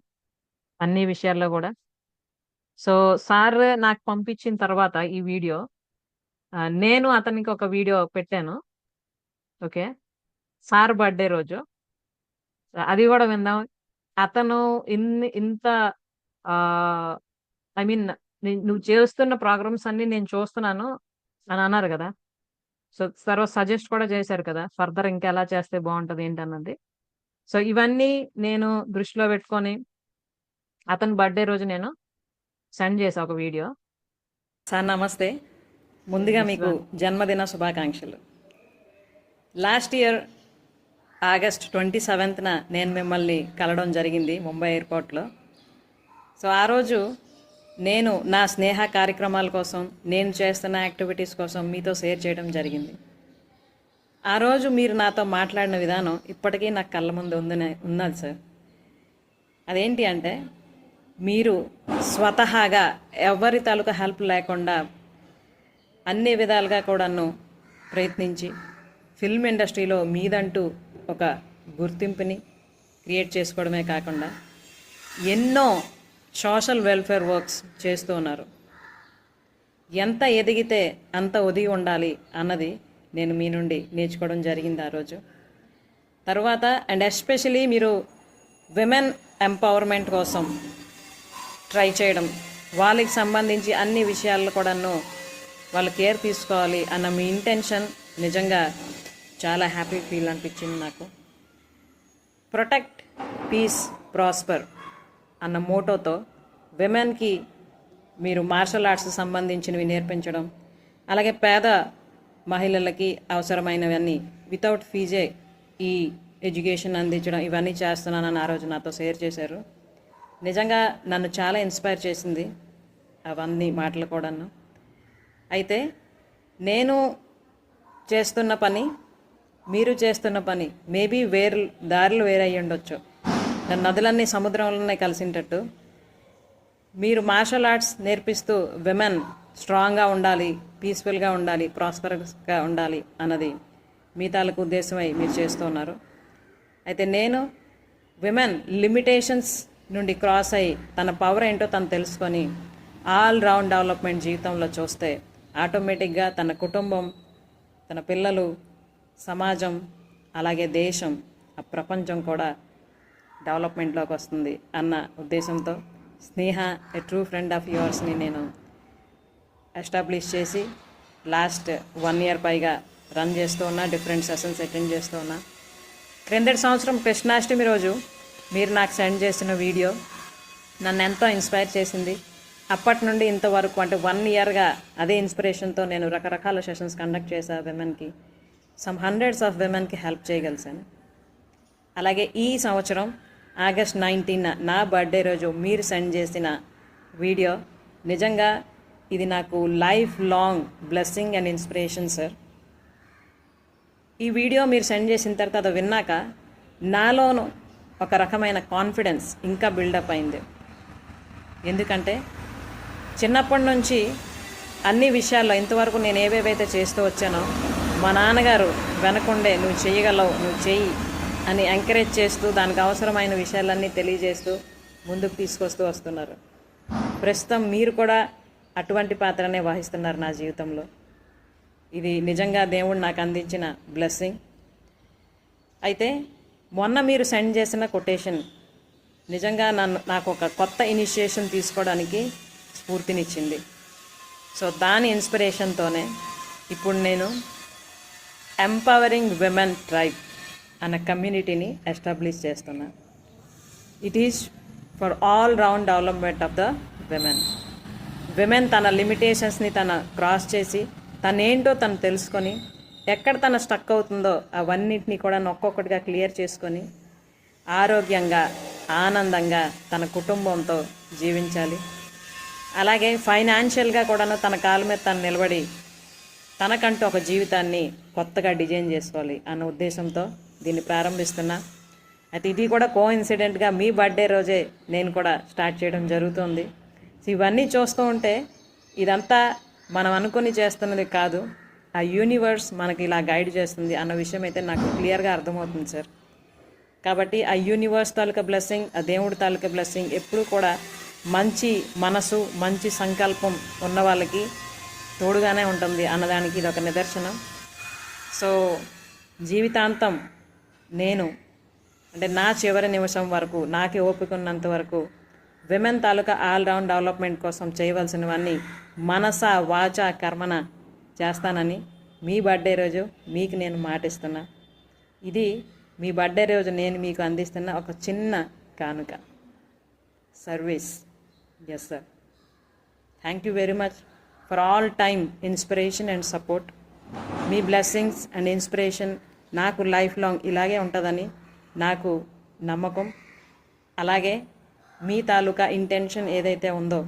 Speaker 1: అన్ని విషయాల్లో కూడా. సో సార్ నాకు పంపించిన తర్వాత ఈ వీడియో నేను అతనికి ఒక వీడియో పెట్టాను. ఓకే, సార్ బర్త్డే రోజు. అది కూడా విందాం. అతను ఇంత ఐ మీన్ నువ్వు చేస్తున్న ప్రోగ్రామ్స్ అన్ని నేను చూస్తున్నాను అని అన్నారు కదా. సో తర్వాత సజెస్ట్ కూడా చేశారు కదా ఫర్దర్ ఇంకా ఎలా చేస్తే బాగుంటుంది ఏంటన్నది. సో ఇవన్నీ నేను దృష్టిలో పెట్టుకొని అతని బర్త్డే రోజు నేను సెండ్ చేసా ఒక వీడియో. సార్ నమస్తే, ముందుగా మీకు జన్మదిన శుభాకాంక్షలు. లాస్ట్ ఇయర్ ఆగస్ట్ 27న నేను మిమ్మల్ని కలవడం జరిగింది ముంబై ఎయిర్పోర్ట్లో. సో ఆ రోజు నేను నా స్నేహ కార్యక్రమాల కోసం, నేను చేస్తున్న యాక్టివిటీస్ కోసం మీతో షేర్ చేయడం జరిగింది. ఆ రోజు మీరు నాతో మాట్లాడిన విధానం ఇప్పటికీ నాకు కళ్ళ ముందు ఉన్నది సార్. అదేంటి అంటే, మీరు స్వతహాగా ఎవరి తాలూకా హెల్ప్ లేకుండా అన్ని విధాలుగా కూడాను ప్రయత్నించి ఫిల్మ్ ఇండస్ట్రీలో మీదంటూ ఒక గుర్తింపుని క్రియేట్ చేసుకోవడమే కాకుండా ఎన్నో సోషల్ వెల్ఫేర్ వర్క్స్ చేస్తూ ఉన్నారు. ఎంత ఎదిగితే అంత ఒదిగి ఉండాలి అన్నది నేను మీ నుండి నేర్చుకోవడం జరిగింది ఆ రోజు. తర్వాత అండ్ ఎస్పెషలీ మీరు విమెన్ ఎంపవర్మెంట్ కోసం ట్రై చేయడం, వాళ్ళకి సంబంధించి అన్ని విషయాల్లో కూడాను వాళ్ళు కేర్ తీసుకోవాలి అన్న మీ ఇంటెన్షన్ నిజంగా చాలా హ్యాపీ ఫీల్ అనిపించింది నాకు. ప్రొటెక్ట్, పీస్, ప్రాస్పర్ అన్న మోటోతో విమెన్కి మీరు మార్షల్ ఆర్ట్స్ సంబంధించినవి నేర్పించడం, అలాగే పేద మహిళలకి అవసరమైనవన్నీ వితౌట్ ఫీజే ఈ ఎడ్యుకేషన్ అందించడం, ఇవన్నీ చేస్తున్నానని ఆ రోజు నాతో షేర్ చేశారు. నిజంగా నన్ను చాలా ఇన్స్పైర్ చేసింది అవన్నీ మాటలు కూడాను. అయితే నేను చేస్తున్న పని, మీరు చేస్తున్న పని మేబీ దారులు వేరే అయ్యి ఉండొచ్చు. నదులన్నీ సముద్రంలోనే కలిసింటట్టు మీరు మార్షల్ ఆర్ట్స్ నేర్పిస్తూ విమెన్ స్ట్రాంగ్గా ఉండాలి, పీస్ఫుల్గా ఉండాలి, ప్రాస్పరస్గా ఉండాలి అన్నది మీ తాలూకు ఉద్దేశమై మీరు చేస్తున్నారు. అయితే నేను విమెన్ లిమిటేషన్స్ నుండి క్రాస్ అయ్యి తన పవర్ ఏంటో తను తెలుసుకొని ఆల్ రౌండ్ డెవలప్మెంట్ జీవితంలో చూస్తే ఆటోమేటిక్గా తన కుటుంబం, తన పిల్లలు
Speaker 14: సమాజం అలాగే దేశం ఆ ప్రపంచం కూడా డెవలప్మెంట్లోకి వస్తుంది అన్న ఉద్దేశంతో స్నేహ ఏ ట్రూ ఫ్రెండ్ ఆఫ్ యువర్స్ని నేను ఎస్టాబ్లిష్ చేసి లాస్ట్ 1 year పైగా రన్ చేస్తూ ఉన్నా, డిఫరెంట్ సెషన్స్ అటెండ్ చేస్తూ ఉన్నా. క్రిందటి సంవత్సరం కృష్ణాష్టమి రోజు మీరు నాకు సెండ్ చేసిన వీడియో నన్ను ఎంతో ఇన్స్పైర్ చేసింది. అప్పటి నుండి ఇంతవరకు అంటే 1 yearగా అదే ఇన్స్పిరేషన్తో నేను రకరకాల సెషన్స్ కండక్ట్ చేశాను. విమెన్కి సమ్ హండ్రెడ్స్ ఆఫ్ విమెన్కి హెల్ప్ చేయగలిసాను. అలాగే ఈ సంవత్సరం August 19 నా బర్త్డే రోజు మీరు సెండ్ చేసిన వీడియో నిజంగా ఇది నాకు life long blessing and inspiration sir. ఈ వీడియో మీరు సెండ్ చేసిన తర్వాత అది విన్నాక నాలోనూ ఒక రకమైన కాన్ఫిడెన్స్ ఇంకా బిల్డప్ అయింది. ఎందుకంటే చిన్నప్పటి నుంచి అన్ని విషయాల్లో ఇంతవరకు నేను ఏవేవైతే చేస్తూ వచ్చానో మా నాన్నగారు వెనకుండే నువ్వు చేయగలవు, నువ్వు చెయ్యి అని ఎంకరేజ్ చేస్తూ దానికి అవసరమైన విషయాలన్నీ తెలియజేస్తూ ముందుకు తీసుకొస్తూ వస్తున్నారు. ప్రస్తుతం మీరు కూడా అటువంటి పాత్రనే వహిస్తున్నారు నా జీవితంలో. ఇది నిజంగా దేవుడు నాకు అందించిన బ్లెస్సింగ్. అయితే మొన్న మీరు సెండ్ చేసిన కొటేషన్ నిజంగా నాకు ఒక కొత్త ఇనిషియేషన్ తీసుకోవడానికి స్ఫూర్తినిచ్చింది. సో దాని ఇన్స్పిరేషన్తోనే ఇప్పుడు నేను ఎంపవరింగ్ విమెన్ ట్రైబ్ అన్న కమ్యూనిటీని ఎస్టాబ్లిష్ చేస్తున్నా. It is for all round development of the women. Women తన లిమిటేషన్స్ని తన క్రాస్ చేసి తనేంటో తను తెలుసుకొని ఎక్కడ తన స్టక్ అవుతుందో అవన్నిటినీ కూడా ఒక్కొక్కటిగా క్లియర్ చేసుకొని ఆరోగ్యంగా ఆనందంగా తన కుటుంబంతో జీవించాలి. అలాగే ఫైనాన్షియల్గా కూడా తన కాళ్ళ మీద తను నిలబడి తనకంటూ ఒక జీవితాన్ని కొత్తగా డిజైన్ చేసుకోవాలి అన్న ఉద్దేశంతో దీన్ని ప్రారంభిస్తున్నా. అయితే ఇది కూడా కోఇన్సిడెంట్గా మీ బర్త్డే రోజే నేను కూడా స్టార్ట్ చేయడం జరుగుతుంది. ఇవన్నీ చూస్తూ ఉంటే ఇదంతా మనం అనుకుని చేస్తున్నది కాదు, ఆ యూనివర్స్ మనకి ఇలా గైడ్ చేస్తుంది అన్న విషయం అయితే నాకు క్లియర్గా అర్థమవుతుంది సార్. కాబట్టి ఆ యూనివర్స్ తాలూకా బ్లెస్సింగ్, ఆ దేవుడి తాలూకా బ్లెస్సింగ్ ఎప్పుడూ కూడా మంచి మనసు మంచి సంకల్పం ఉన్న వాళ్ళకి తోడుగానే ఉంటుంది అన్నదానికి ఇది ఒక నిదర్శనం. సో జీవితాంతం నేను అంటే నా చివరి నిమిషం వరకు నాకే ఓపిక ఉన్నంత వరకు విమెన్ తాలూకా ఆల్రౌండ్ డెవలప్మెంట్ కోసం చేయవలసినవన్నీ మనస వాచ కర్మన చేస్తానని మీ బర్త్డే రోజు మీకు నేను మాటిస్తున్నా. ఇది మీ బర్త్డే రోజు నేను మీకు అందిస్తున్న ఒక చిన్న కానుక, service. Yes sir. Thank you very much for all time inspiration and support. మీ బ్లెస్సింగ్స్ అండ్ ఇన్స్పిరేషన్ నాకు లైఫ్ లాంగ్ ఇలాగే ఉంటుందని నాకు నమ్మకం. అలాగే మీ తాలూకా ఇంటెన్షన్ ఏదైతే ఉందో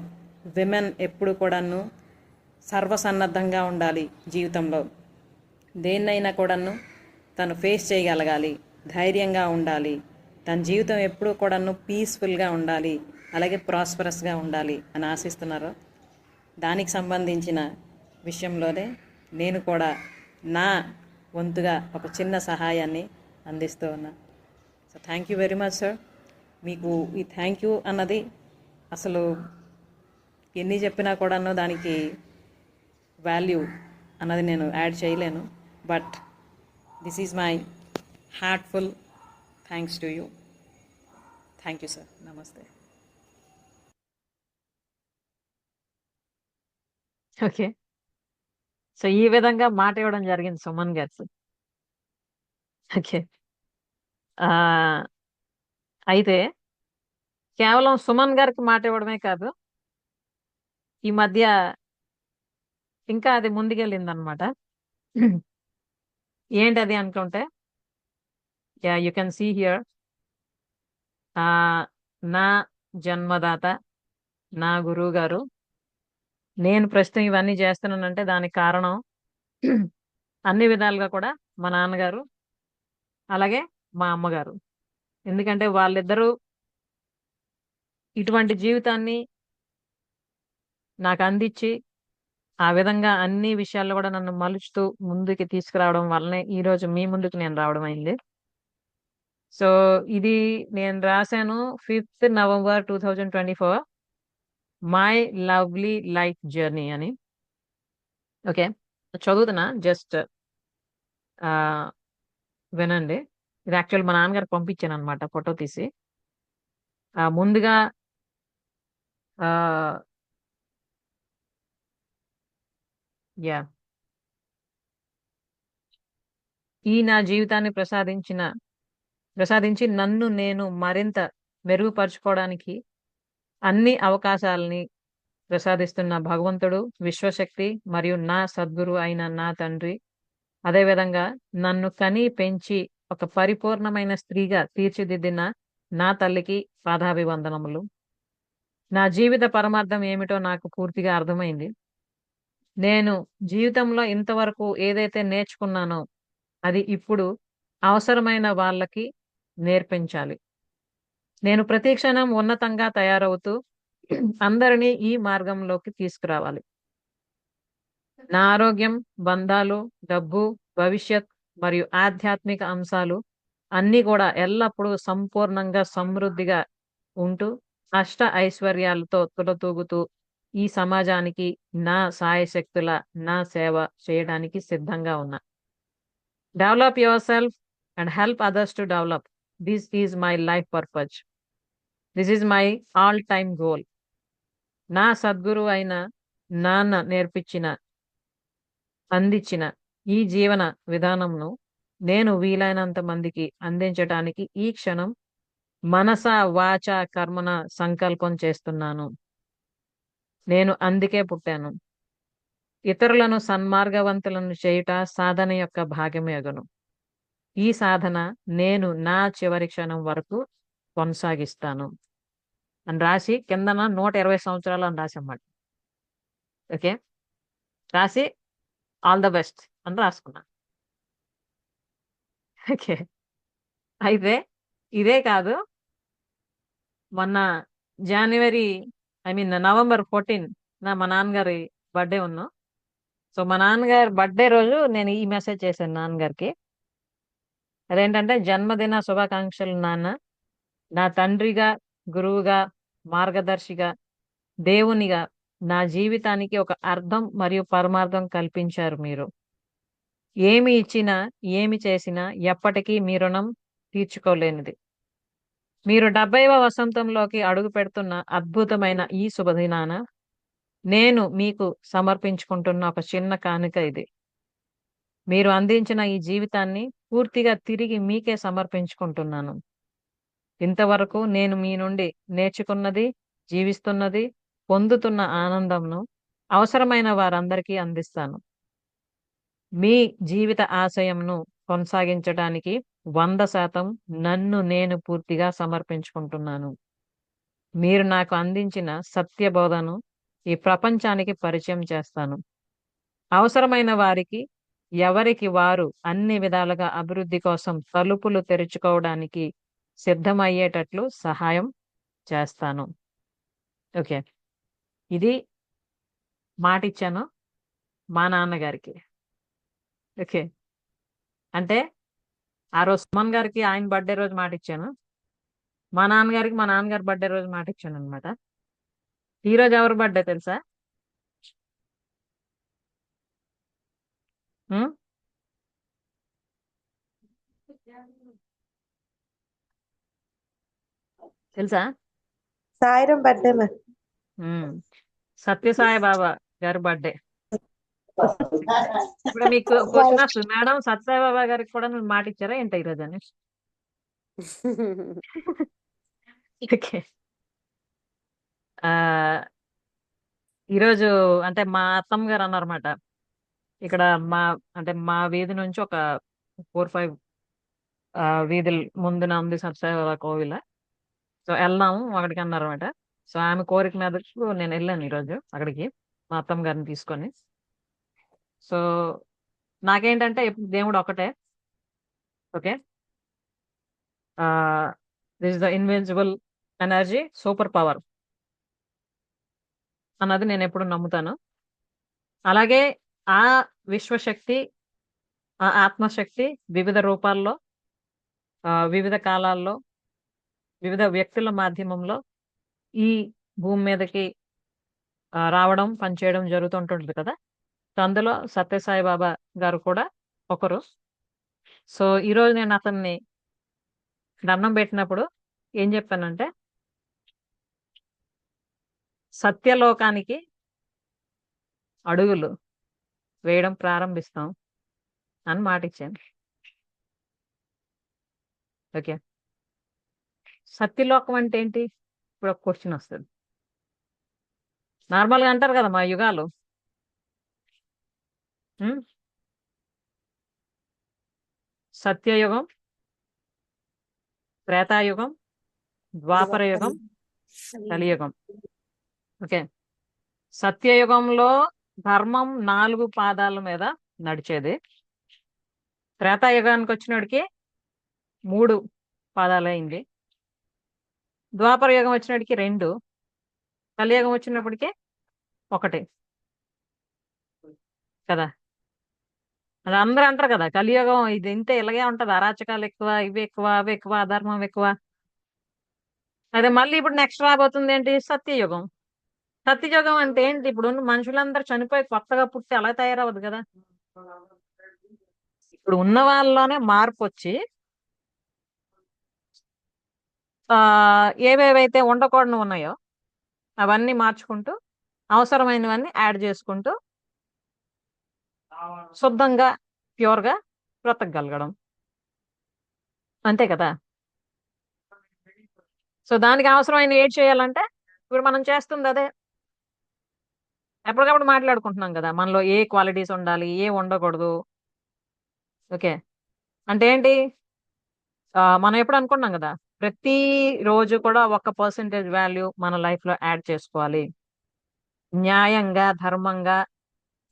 Speaker 14: విమెన్ ఎప్పుడు కూడాను సర్వసన్నద్ధంగా ఉండాలి జీవితంలో. దేన్నైనా కూడాను తను ఫేస్ చేయగలగాలి, ధైర్యంగా ఉండాలి, తన జీవితం ఎప్పుడూ కూడాను పీస్ఫుల్గా ఉండాలి, అలాగే ప్రాస్పరస్గా ఉండాలి అని ఆశిస్తున్నారు. దానికి సంబంధించిన విషయంలోనే నేను కూడా నా వంతుగా ఒక చిన్న సహాయాన్ని అందిస్తూ ఉన్నా. So thank you very much sir. మీకు ఈ థ్యాంక్ యూ అన్నది అసలు ఎన్ని చెప్పినా కూడాను దానికి వాల్యూ అన్నది నేను యాడ్ చేయలేను. But this is my heartful thanks to you. Thank you sir. నమస్తే.
Speaker 1: ఓకే. సో ఈ విధంగా మాట ఇవ్వడం జరిగింది సుమన్ గారు. ఓకే. అయితే కేవలం సుమన్ గారికి మాట ఇవ్వడమే కాదు, ఈ మధ్య ఇంకా అది ముందుకెళ్ళిందనమాట. ఏంటది అనుకుంటే, యూ కెన్ సీ హియర్, నా జన్మదాత నా గురువు గారు. నేను ప్రస్తుతం ఇవన్నీ చేస్తున్నానంటే దానికి కారణం అన్ని విధాలుగా కూడా మా నాన్నగారు అలాగే మా అమ్మగారు. ఎందుకంటే వాళ్ళిద్దరూ ఇటువంటి జీవితాన్ని నాకు అందించి ఆ విధంగా అన్ని విషయాల్లో కూడా నన్ను మలుచుతూ ముందుకి తీసుకురావడం వల్లనే ఈరోజు మీ ముందుకు నేను రావడం అయింది. సో ఇది నేను రాశాను 5th November 2024, my lovely life journey అని. ఓకే, చదువుతున్నా. జస్ట్ వినండి. ఇది యాక్చువల్ మా నాన్నగారికి పంపించాను అనమాట ఫోటో తీసి. ముందుగా యా ఈ నా జీవితాన్ని ప్రసాదించి నన్ను నేను మరింత మెరుగుపరుచుకోవడానికి అన్ని అవకాశాలని ప్రసాదిస్తున్న భగవంతుడు, విశ్వశక్తి మరియు నా సద్గురు అయిన నా తండ్రి, అదేవిధంగా నన్ను కని పెంచి ఒక పరిపూర్ణమైన స్త్రీగా తీర్చిదిద్దిన నా తల్లికి పాదాభివందనములు. నా జీవిత పరమార్థం ఏమిటో నాకు పూర్తిగా అర్థమైంది. నేను జీవితంలో ఇంతవరకు ఏదైతే నేర్చుకున్నానో అది ఇప్పుడు అవసరమైన వాళ్ళకి నేర్పించాలి. నేను ప్రతి క్షణం ఉన్నతంగా తయారవుతూ అందరినీ ఈ మార్గంలోకి తీసుకురావాలి. నా ఆరోగ్యం, బంధాలు, డబ్బు, భవిష్యత్ మరియు ఆధ్యాత్మిక అంశాలు అన్నీ కూడా ఎల్లప్పుడూ సంపూర్ణంగా సమృద్ధిగా ఉంటూ అష్ట ఐశ్వర్యాలతో తులతూగుతూ ఈ సమాజానికి నా సాయశక్తుల నా సేవ చేయడానికి సిద్ధంగా ఉన్నా. Develop your self and help others to develop. This is my life purpose. This is my all time goal. నా సద్గురు అయిన నాన్న అందించిన ఈ జీవన విధానంను నేను వీలైనంత మందికి అందించటానికి ఈ క్షణం మనస వాచ కర్మన సంకల్పం చేస్తున్నాను. నేను అందుకే పుట్టాను. ఇతరులను సన్మార్గవంతులను చేయుట సాధన యొక్క భాగమేగను. ఈ సాధన నేను నా చివరి క్షణం వరకు కొనసాగిస్తాను అని రాసి కిందన 120 సంవత్సరాలు అని రాసన్నమాట. ఓకే, రాసి ఆల్ ద బెస్ట్ అని రాసుకున్నా. ఓకే, అయితే ఇదే కాదు, మొన్న నవంబర్ 14 మా నాన్నగారి బర్త్డే ఉన్నాం. సో మా నాన్నగారి బర్త్డే రోజు నేను ఈ మెసేజ్ చేశాను నాన్నగారికి. అదేంటంటే, జన్మదిన శుభాకాంక్షలు నాన్న. నా తండ్రిగా, గురువుగా, మార్గదర్శిగా, దేవునిగా నా జీవితానికి ఒక అర్థం మరియు పరమార్థం కల్పించారు మీరు. ఏమి ఇచ్చినా ఏమి చేసినా ఎప్పటికీ మీ రుణం తీర్చుకోలేనిది. మీరు 70వ వసంతంలోకి అడుగు పెడుతున్న అద్భుతమైన ఈ శుభదినాన నేను మీకు సమర్పించుకుంటున్న ఒక చిన్న కానుక ఇది. మీరు అందించిన ఈ జీవితాన్ని పూర్తిగా తిరిగి మీకే సమర్పించుకుంటున్నాను. ఇంతవరకు నేను మీ నుండి నేర్చుకున్నది, జీవిస్తున్నది, పొందుతున్న ఆనందంను అవసరమైన వారందరికీ అందిస్తాను. మీ జీవిత ఆశయంను కొనసాగించడానికి 100% నన్ను నేను పూర్తిగా సమర్పించుకుంటున్నాను. మీరు నాకు అందించిన సత్యబోధను ఈ ప్రపంచానికి పరిచయం చేస్తాను. అవసరమైన వారికి, ఎవరికి వారు అన్ని విధాలుగా అభివృద్ధి కోసం తలుపులు తెరుచుకోవడానికి సిద్ధమయ్యేటట్లు సహాయం చేస్తాను. ఓకే, ఇది మాటిచ్చాను మా నాన్నగారికి. ఓకే, అంటే ఆ రోజు సుమన్ గారికి ఆయన బర్త్డే రోజు మాటిచ్చాను, మా నాన్నగారికి మా నాన్నగారి బర్త్డే రోజు మాటిచ్చాను అనమాట. ఈ రోజు ఎవరి బర్త్డే తెలుసా? ఉం? తెలుసా?
Speaker 10: సాయిరం బర్త్డే
Speaker 1: సత్యసాయి బాబా గారి బర్త్డే. ఇప్పుడు మీకు క్వశ్చన్ వస్తుంది, మేడం సత్యసాయి బాబా గారికి కూడా మీరు మాట ఇచ్చారా ఏంటి ఈరోజు అని. ఓకే, ఈరోజు అంటే మా అత్తమ్మ గారు అన్నారన్నమాట, ఇక్కడ మా వీధి నుంచి ఒక 4-5 వీధుల ముందున ఉంది సత్యసాయి బాబా కోవిల. సో వెళ్దాము అక్కడికి అన్నారన్నమాట. సో ఆమె కోరిక మీదకు నేను వెళ్ళాను ఈరోజు అక్కడికి మా అత్తమ్మ గారిని తీసుకొని. సో నాకేంటంటే ఇప్పుడు దేవుడు ఒకటే. Okay, this is the invisible energy, super power అన్నది నేను ఎప్పుడు నమ్ముతాను. అలాగే ఆ విశ్వశక్తి, ఆ ఆత్మశక్తి వివిధ రూపాల్లో, వివిధ కాలాల్లో, వివిధ వ్యక్తుల మాధ్యమంలో ఈ భూమి మీదకి రావడం, పనిచేయడం జరుగుతుంటుంది కదా. సో అందులో సత్యసాయి బాబా గారు కూడా ఒకరు. సో ఈరోజు నేను అతన్ని దండం పెట్టినప్పుడు ఏం చెప్పానంటే, సత్యలోకానికి అడుగులు వేయడం ప్రారంభిస్తాం అని మాట ఇచ్చాను. ఓకే, సత్యలోకం అంటే ఏంటి? ఇప్పుడు ఒక క్వశ్చన్ వస్తుంది. నార్మల్గా అంటారు కదా మా యుగాలు, ఉం? సత్యయుగం, త్రేతాయుగం, ద్వాపర యుగం, కలియుగం. ఓకే, సత్యయుగంలో ధర్మం 4 పాదాల మీద నడిచేది. త్రేతాయుగానికి వచ్చినడికి 3 పాదాలైంది. ద్వాపర యుగం వచ్చినడికి 2, కలియుగం వచ్చినప్పటికీ 1 కదా. అది అందరూ అంటారు కదా, కలియుగం ఇది ఇంతే, ఇలాగే ఉంటది, అరాచకాలు ఎక్కువ, ఇవి ఎక్కువ, అవి ఎక్కువ, అధర్మం ఎక్కువ. అదే మళ్ళీ ఇప్పుడు నెక్స్ట్ రాబోతుంది ఏంటి? సత్యయుగం. సత్యయుగం అంటే ఏంటి? ఇప్పుడు ఉన్న మనుషులందరూ చనిపోయి కొత్తగా పుట్టి అలా తయారవద్దు కదా. ఇప్పుడు ఉన్న వాళ్ళలోనే మార్పు వచ్చి ఏవేవైతే ఉండకూడని ఉన్నాయో అవన్నీ మార్చుకుంటూ అవసరమైనవన్నీ యాడ్ చేసుకుంటూ శుద్ధంగా ప్యూర్గా బ్రతకగలగడం, అంతే కదా. సో దానికి అవసరమైన ఏడ్ చేయాలంటే ఇప్పుడు మనం చేస్తుంది అదే. ఎప్పటికప్పుడు మాట్లాడుకుంటున్నాం కదా, మనలో ఏ క్వాలిటీస్ ఉండాలి, ఏ ఉండకూడదు. ఓకే, అంటే ఏంటి? మనం ఎప్పుడు అనుకున్నాం కదా, ప్రతి రోజు కూడా 1% వాల్యూ మన లైఫ్ లో యాడ్ చేసుకోవాలి, న్యాయంగా ధర్మంగా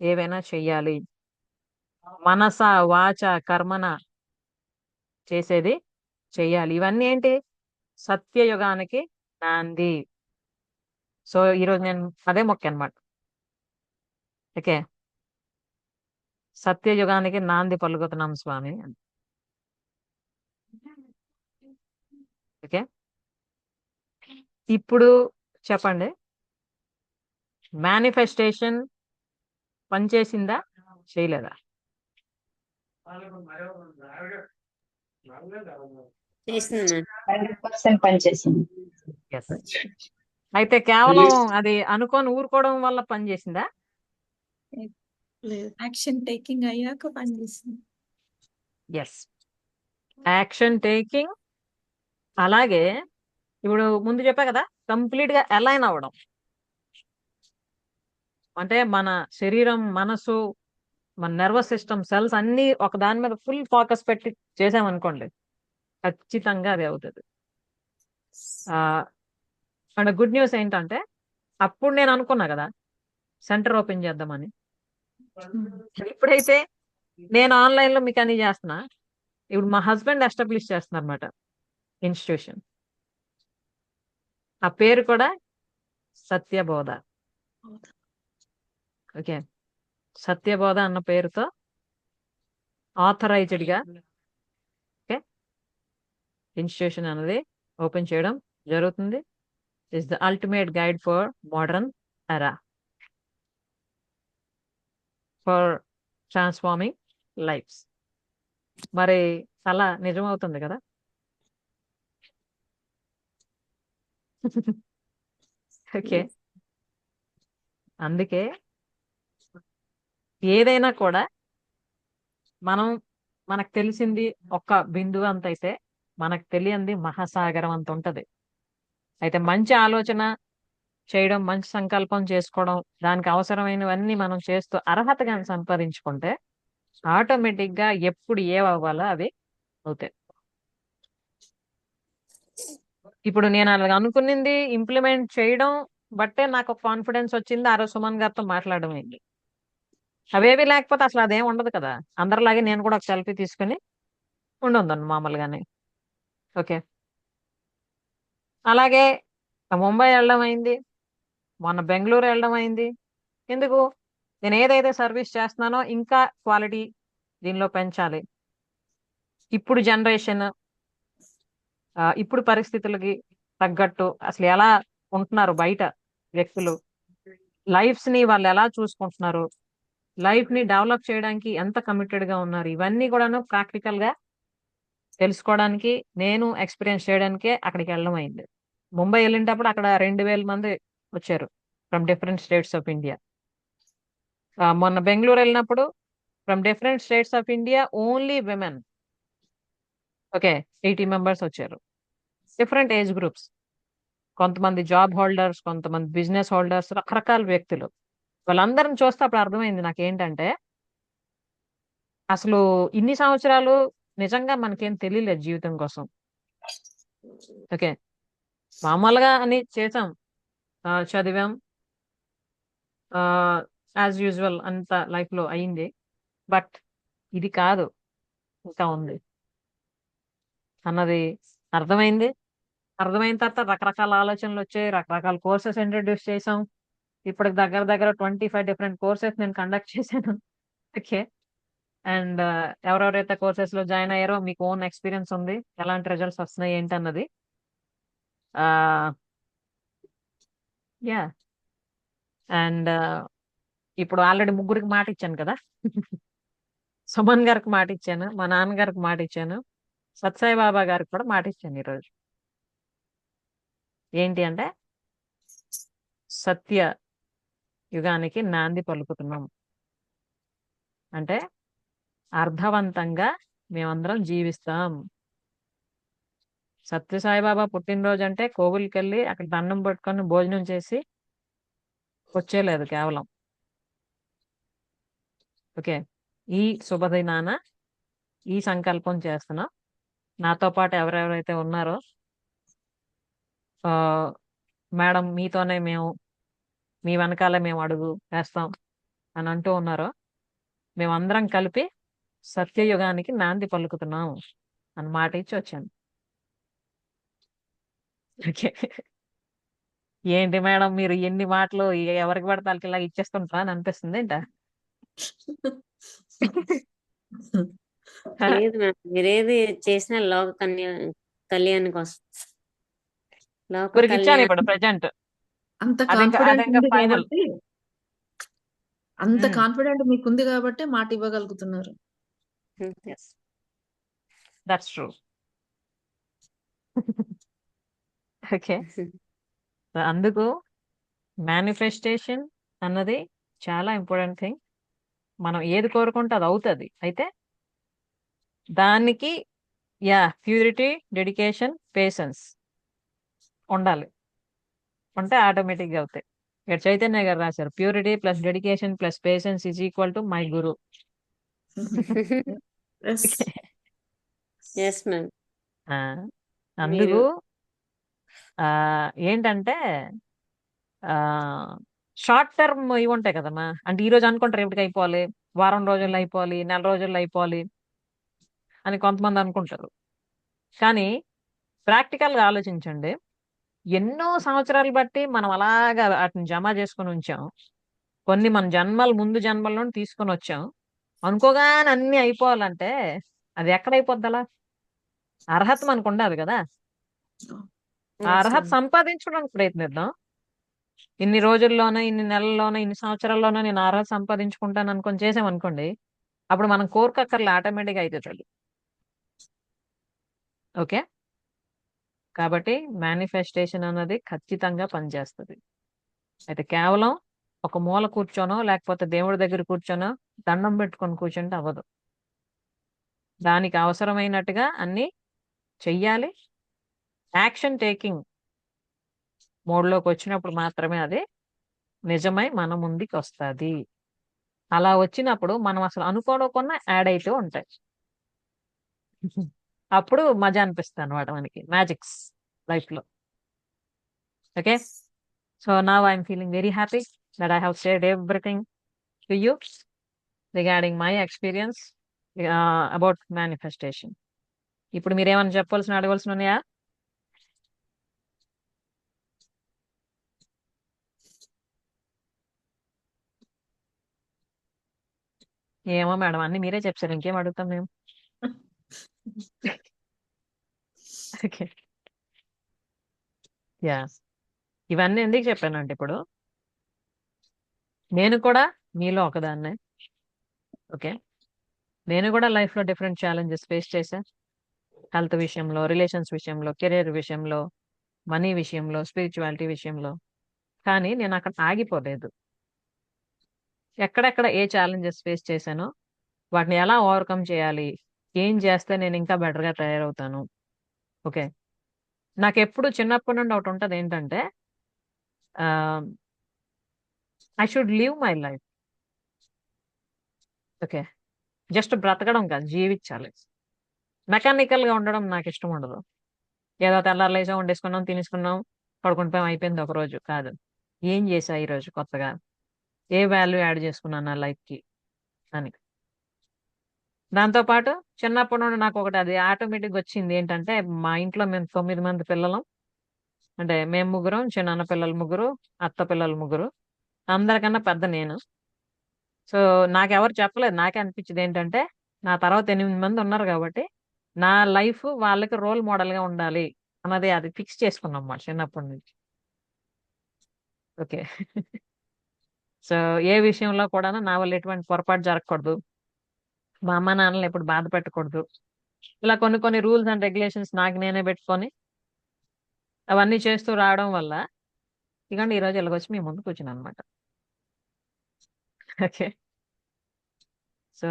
Speaker 1: ఏవైనా చెయ్యాలి, మనస వాచ కర్మన చేసేది చెయ్యాలి. ఇవన్నీ ఏంటి? సత్యయుగానికి నాంది. సో ఈరోజు నేను అదే మొక్క అనమాట. ఓకే, సత్యయుగానికి నాంది పలుకుతున్నాం స్వామి అని. ఓకే, ఇప్పుడు చెప్పండి, మేనిఫెస్టేషన్ పనిచేసిందా చేయలేదా?
Speaker 5: చేసింది మేడం.
Speaker 12: 100% పనిచేసింది.
Speaker 1: ఎస్. అయితే కేవలం అది అనుకొని ఊరుకోవడం వల్ల పనిచేసిందా?
Speaker 8: యాక్షన్ టేకింగ్ అయ్యాక పనిచేస్తుంది.
Speaker 1: Yes, action taking. అలాగే ఇప్పుడు ముందు చెప్పా కదా, కంప్లీట్ గా అలైన్ అవ్వడం. అంటే మన శరీరం, మనసు, మన నర్వస్ సిస్టమ్, సెల్స్ అన్ని ఒక దాని మీద ఫుల్ ఫోకస్ పెట్టి చేసామనుకోండి, ఖచ్చితంగా అది అవుతుంది. అండ్ గుడ్ న్యూస్ ఏంటంటే, అప్పుడు నేను అనుకున్నా కదా సెంటర్ ఓపెన్ చేద్దామని. ఇప్పుడైతే నేను ఆన్లైన్ లో మీకు అన్ని చేస్తున్నా. ఇప్పుడు మా హస్బెండ్ ఎస్టాబ్లిష్ చేస్తున్నారు అనమాట ఇన్స్టిట్యూషన్. ఆ పేరు కూడా సత్యబోధ. ఓకే, సత్యబోధ అన్న పేరుతో ఆథరైజ్డ్ గా ఓకే ఇన్స్టిట్యూషన్ అనేది ఓపెన్ చేయడం జరుగుతుంది. Is the ultimate guide for modern era, for transforming lives. మరి అలా నిజమవుతుంది కదా. ఓకే, అందుకే ఏదైనా కూడా మనకు తెలిసింది ఒక బిందువు అంత అయితే, మనకు తెలియంది మహాసాగరం అంత ఉంటది. అయితే మంచి ఆలోచన చేయడం, మంచి సంకల్పం చేసుకోవడం, దానికి అవసరమైనవన్నీ మనం చేస్తూ అర్హతగా సంపాదించుకుంటే ఆటోమేటిక్ గా ఎప్పుడు ఏవవ్వాలో అవి అవుతాయి. ఇప్పుడు నేను అలా అనుకున్నది ఇంప్లిమెంట్ చేయడం బట్టే నాకు కాన్ఫిడెన్స్ వచ్చింది. ఆ రోజు సుమన్ గారితో మాట్లాడడం అయింది. అవేవి లేకపోతే అసలు అదేం ఉండదు కదా. అందరిలాగే నేను కూడా ఒక సెల్ఫీ తీసుకుని ఉండొందను మామూలుగానే. ఓకే, అలాగే ముంబై వెళ్ళడం అయింది, మొన్న బెంగళూరు వెళ్ళడం అయింది. ఎందుకు? నేను ఏదైతే సర్వీస్ చేస్తున్నానో ఇంకా క్వాలిటీ దీనిలో పెంచాలి. ఇప్పుడు జనరేషన్, ఇప్పుడు పరిస్థితులకి తగ్గట్టు అసలు ఎలా ఉంటున్నారు బయట వ్యక్తులు, లైఫ్స్ ని వాళ్ళు ఎలా చూసుకుంటున్నారు, లైఫ్ ని డెవలప్ చేయడానికి ఎంత కమిటెడ్ గా ఉన్నారు, ఇవన్నీ కూడాను ప్రాక్టికల్ గా తెలుసుకోవడానికి, నేను ఎక్స్పీరియన్స్ చేయడానికే అక్కడికి వెళ్ళడం అయింది. ముంబై వెళ్ళినప్పుడు అక్కడ 2000 మంది వచ్చారు from different states of India. మొన్న బెంగళూరు వెళ్ళినప్పుడు from different states of India only women. Okay, 80 members వచ్చారు. డిఫరెంట్ ఏజ్ గ్రూప్స్, కొంతమంది జాబ్ హోల్డర్స్, కొంతమంది బిజినెస్ హోల్డర్స్, రకరకాల వ్యక్తులు. వాళ్ళందరిని చూస్తే అప్పుడు అర్థమైంది నాకు ఏంటంటే, అసలు ఇన్ని సంవత్సరాలు నిజంగా మనకేం తెలియలేదు జీవితం కోసం. ఓకే, మామూలుగా అని చేసాం, చదివాం, యాజ్ యూజువల్ అంత లైఫ్ లో అయింది. బట్ ఇది కాదు, ఇంకా ఉంది అన్నది అర్థమైంది. అర్థమైన తర్వాత రకరకాల ఆలోచనలు వచ్చాయి, రకరకాల కోర్సెస్ ఇంట్రడ్యూస్ చేసాం. ఇప్పుడు దగ్గర దగ్గర 25 డిఫరెంట్ కోర్సెస్ నేను కండక్ట్ చేశాను. ఓకే, అండ్ ఎవరెవరైతే కోర్సెస్ లో జాయిన్ అయ్యారో మీకు ఓన్ ఎక్స్పీరియన్స్ ఉంది, ఎలాంటి రిజల్ట్స్ వస్తున్నాయి ఏంటన్నది. యా, అండ్ ఇప్పుడు ఆల్రెడీ ముగ్గురికి మాట ఇచ్చాను కదా. సుమన్ గారికి మాట ఇచ్చాను, మా నాన్నగారికి మాట ఇచ్చాను, సత్సాయి బాబా గారికి కూడా మాట ఇచ్చాను ఈరోజు. ఏంటి అంటే, సత్య యుగానికి నాంది పలుకుతున్నాం. అంటే అర్థవంతంగా మేమందరం జీవిస్తాం. సత్యసాయిబాబా పుట్టినరోజు అంటే కోవిల్కి వెళ్ళి అక్కడ దండం పెట్టుకొని భోజనం చేసి వచ్చేలేదు కేవలం. ఓకే, ఈ శుభదినాన ఈ సంకల్పం చేస్తున్నాం. నాతో పాటు ఎవరెవరైతే ఉన్నారో, మేడం మీతోనే మేము, మీ వెనకాలే మేము అడుగు వేస్తాం అని అంటూ ఉన్నారో, మేమందరం కలిపి సత్యయుగానికి నాంది పలుకుతున్నాం అని మాట ఇచ్చి వచ్చాను. ఓకే, ఏంటి మేడం మీరు ఎన్ని మాటలు ఎవరికి పడితే వాళ్ళకి ఇలా ఇచ్చేస్తుంటారా అని అనిపిస్తుంది ఏంట.
Speaker 5: లేదు మ్యామ్, మీరేది చేసినా లోక కళ్యాణ్ కోసం, లోక
Speaker 1: ఊరికి ఇచ్చాను ఇప్పుడు
Speaker 5: కళ్యాణ్.
Speaker 1: ప్రజెంట్.
Speaker 11: అంత
Speaker 1: అది
Speaker 11: కాన్ఫిడెంట్
Speaker 1: ఇంకా
Speaker 11: ఉంది
Speaker 1: ఫైనల్.
Speaker 11: కాబట్టి, అంత కాన్ఫిడెంట్ మీకుంది కాబట్టి మాట ఇవ్వగలుగుతున్నారు.
Speaker 1: That's true. ఓకే, అందుకు మేనిఫెస్టేషన్ అన్నది చాలా ఇంపార్టెంట్ థింగ్. మనం ఏది కోరుకుంటే అది అవుతుంది. అయితే దానికి ప్యూరిటీ, డెడికేషన్, పేషెన్స్ ఉండాలి. ఉంటే ఆటోమేటిక్గా అవుతాయి. ఇక్కడ చైతన్య గారు రాశారు, purity plus dedication plus patience is equal to my guru.
Speaker 5: Yes ma'am.
Speaker 1: అందుకు ఏంటంటే షార్ట్ టర్మ్ ఇవి ఉంటాయి కదమ్మా. అంటే ఈ రోజు అనుకుంటారు ఎప్పటికి అయిపోవాలి, వారం రోజుల్లో అయిపోవాలి, నెల రోజుల్లో అయిపోవాలి అని కొంతమంది అనుకుంటారు. కానీ ప్రాక్టికల్గా ఆలోచించండి, ఎన్నో సంవత్సరాలు బట్టి మనం అలాగా వాటిని జమ చేసుకుని ఉంచాం. కొన్ని మన జన్మల ముందు జన్మల్లో తీసుకొని వచ్చాం. అనుకోగానే అన్ని అయిపోవాలంటే అది ఎక్కడైపోద్ది అలా? అర్హత మనకు ఉండాలి కదా. ఆ అర్హత సంపాదించుకోవడానికి ప్రయత్నిద్దాం. ఇన్ని రోజుల్లోనో, ఇన్ని నెలల్లోనో, ఇన్ని సంవత్సరాల్లోనో నేను అర్హత సంపాదించుకుంటాను అనుకొని చేసామనుకోండి, అప్పుడు మనం కోరికక్కర్లు ఆటోమేటిక్గా అవుతుంది. ఓకే, కాబట్టి మేనిఫెస్టేషన్ అన్నది ఖచ్చితంగా పనిచేస్తుంది. అయితే కేవలం ఒక మూల కూర్చోనో లేకపోతే దేవుడి దగ్గర కూర్చోనో దండం పెట్టుకొని కూర్చుంటే అవ్వదు. దానికి అవసరమైనట్టుగా అన్ని చెయ్యాలి. యాక్షన్ టేకింగ్ మోడ్లోకి వచ్చినప్పుడు మాత్రమే అది నిజమై మన ముందుకు వస్తుంది. అలా వచ్చినప్పుడు మనం అసలు అనుకోకుండా యాడ్ అయితే ఉంటాయి. అప్పుడు మజా అనిపిస్తుంది అనమాట మనకి, మ్యాజిక్స్ లైఫ్లో. Okay, so now I'm feeling very happy that I have shared everything to you regarding my experience about manifestation. ఇప్పుడు మీరేమైనా చెప్పాల్సిన అడగాల్సిన ఉన్నాయా? ఏమో మేడం, అన్ని మీరే చెప్పారు, ఇంకేం అడుగుతాం మేము. ఓకే, ఇవన్నీ ఎందుకు చెప్పానంటే, ఇప్పుడు నేను కూడా మీలో ఒకదాన్నే. ఓకే, నేను కూడా లైఫ్లో డిఫరెంట్ ఛాలెంజెస్ ఫేస్ చేశా. హెల్త్ విషయంలో, రిలేషన్స్ విషయంలో, కెరీర్ విషయంలో, మనీ విషయంలో, స్పిరిచువాలిటీ విషయంలో. కానీ నేను అక్కడ ఆగిపోలేదు. ఎక్కడెక్కడ ఏ ఛాలెంజెస్ ఫేస్ చేశానో వాటిని ఎలా ఓవర్కమ్ చేయాలి, ఏం చేస్తే నేను ఇంకా బెటర్గా తయారవుతాను. ఓకే, నాకు ఎప్పుడు చిన్నప్పటి నుండి ఒకటి ఉంటుంది ఏంటంటే I should live my life. Okay, just బ్రతకడం కాదు, జీవించాలి. మెకానికల్గా ఉండడం నాకు ఇష్టం ఉండదు. ఏదో తెల్లారు లేచాం, వండేసుకున్నాం, తినేసుకున్నాం, పడుకుంటాం, అయిపోయింది ఒక రోజు. కాదు, ఏం చేసా ఈరోజు కొత్తగా, ఏ వాల్యూ యాడ్ చేసుకున్నాను నా లైఫ్కి అని. దాంతోపాటు చిన్నప్పటి నుండి నాకు ఒకటి అది ఆటోమేటిక్గా వచ్చింది ఏంటంటే, మా ఇంట్లో మేము 9 మంది పిల్లలం. అంటే మేము ముగ్గురం, చిన్న పిల్లలు ముగ్గురు, అత్త పిల్లలు ముగ్గురు, అందరికన్నా పెద్ద నేను. సో నాకెవరు చెప్పలేదు, నాకే అనిపించింది ఏంటంటే నా తర్వాత 8 మంది ఉన్నారు కాబట్టి నా లైఫ్ వాళ్ళకి రోల్ మోడల్గా ఉండాలి అన్నది అది ఫిక్స్ చేసుకున్నాం అన్నమాట చిన్నప్పటి నుంచి. ఓకే, సో ఏ విషయంలో కూడా నా వల్ల ఎటువంటి పొరపాటు జరగకూడదు, మా అమ్మ నాన్నలు ఎప్పుడు బాధ పెట్టకూడదు, ఇలా కొన్ని కొన్ని రూల్స్ అండ్ రెగ్యులేషన్స్ నాకు నేనే పెట్టుకొని అవన్నీ చేస్తూ రావడం వల్ల ఇకండి ఈరోజు ఇలాగొచ్చి మీ ముందు కూర్చున్నాను అనమాట. ఓకే, సో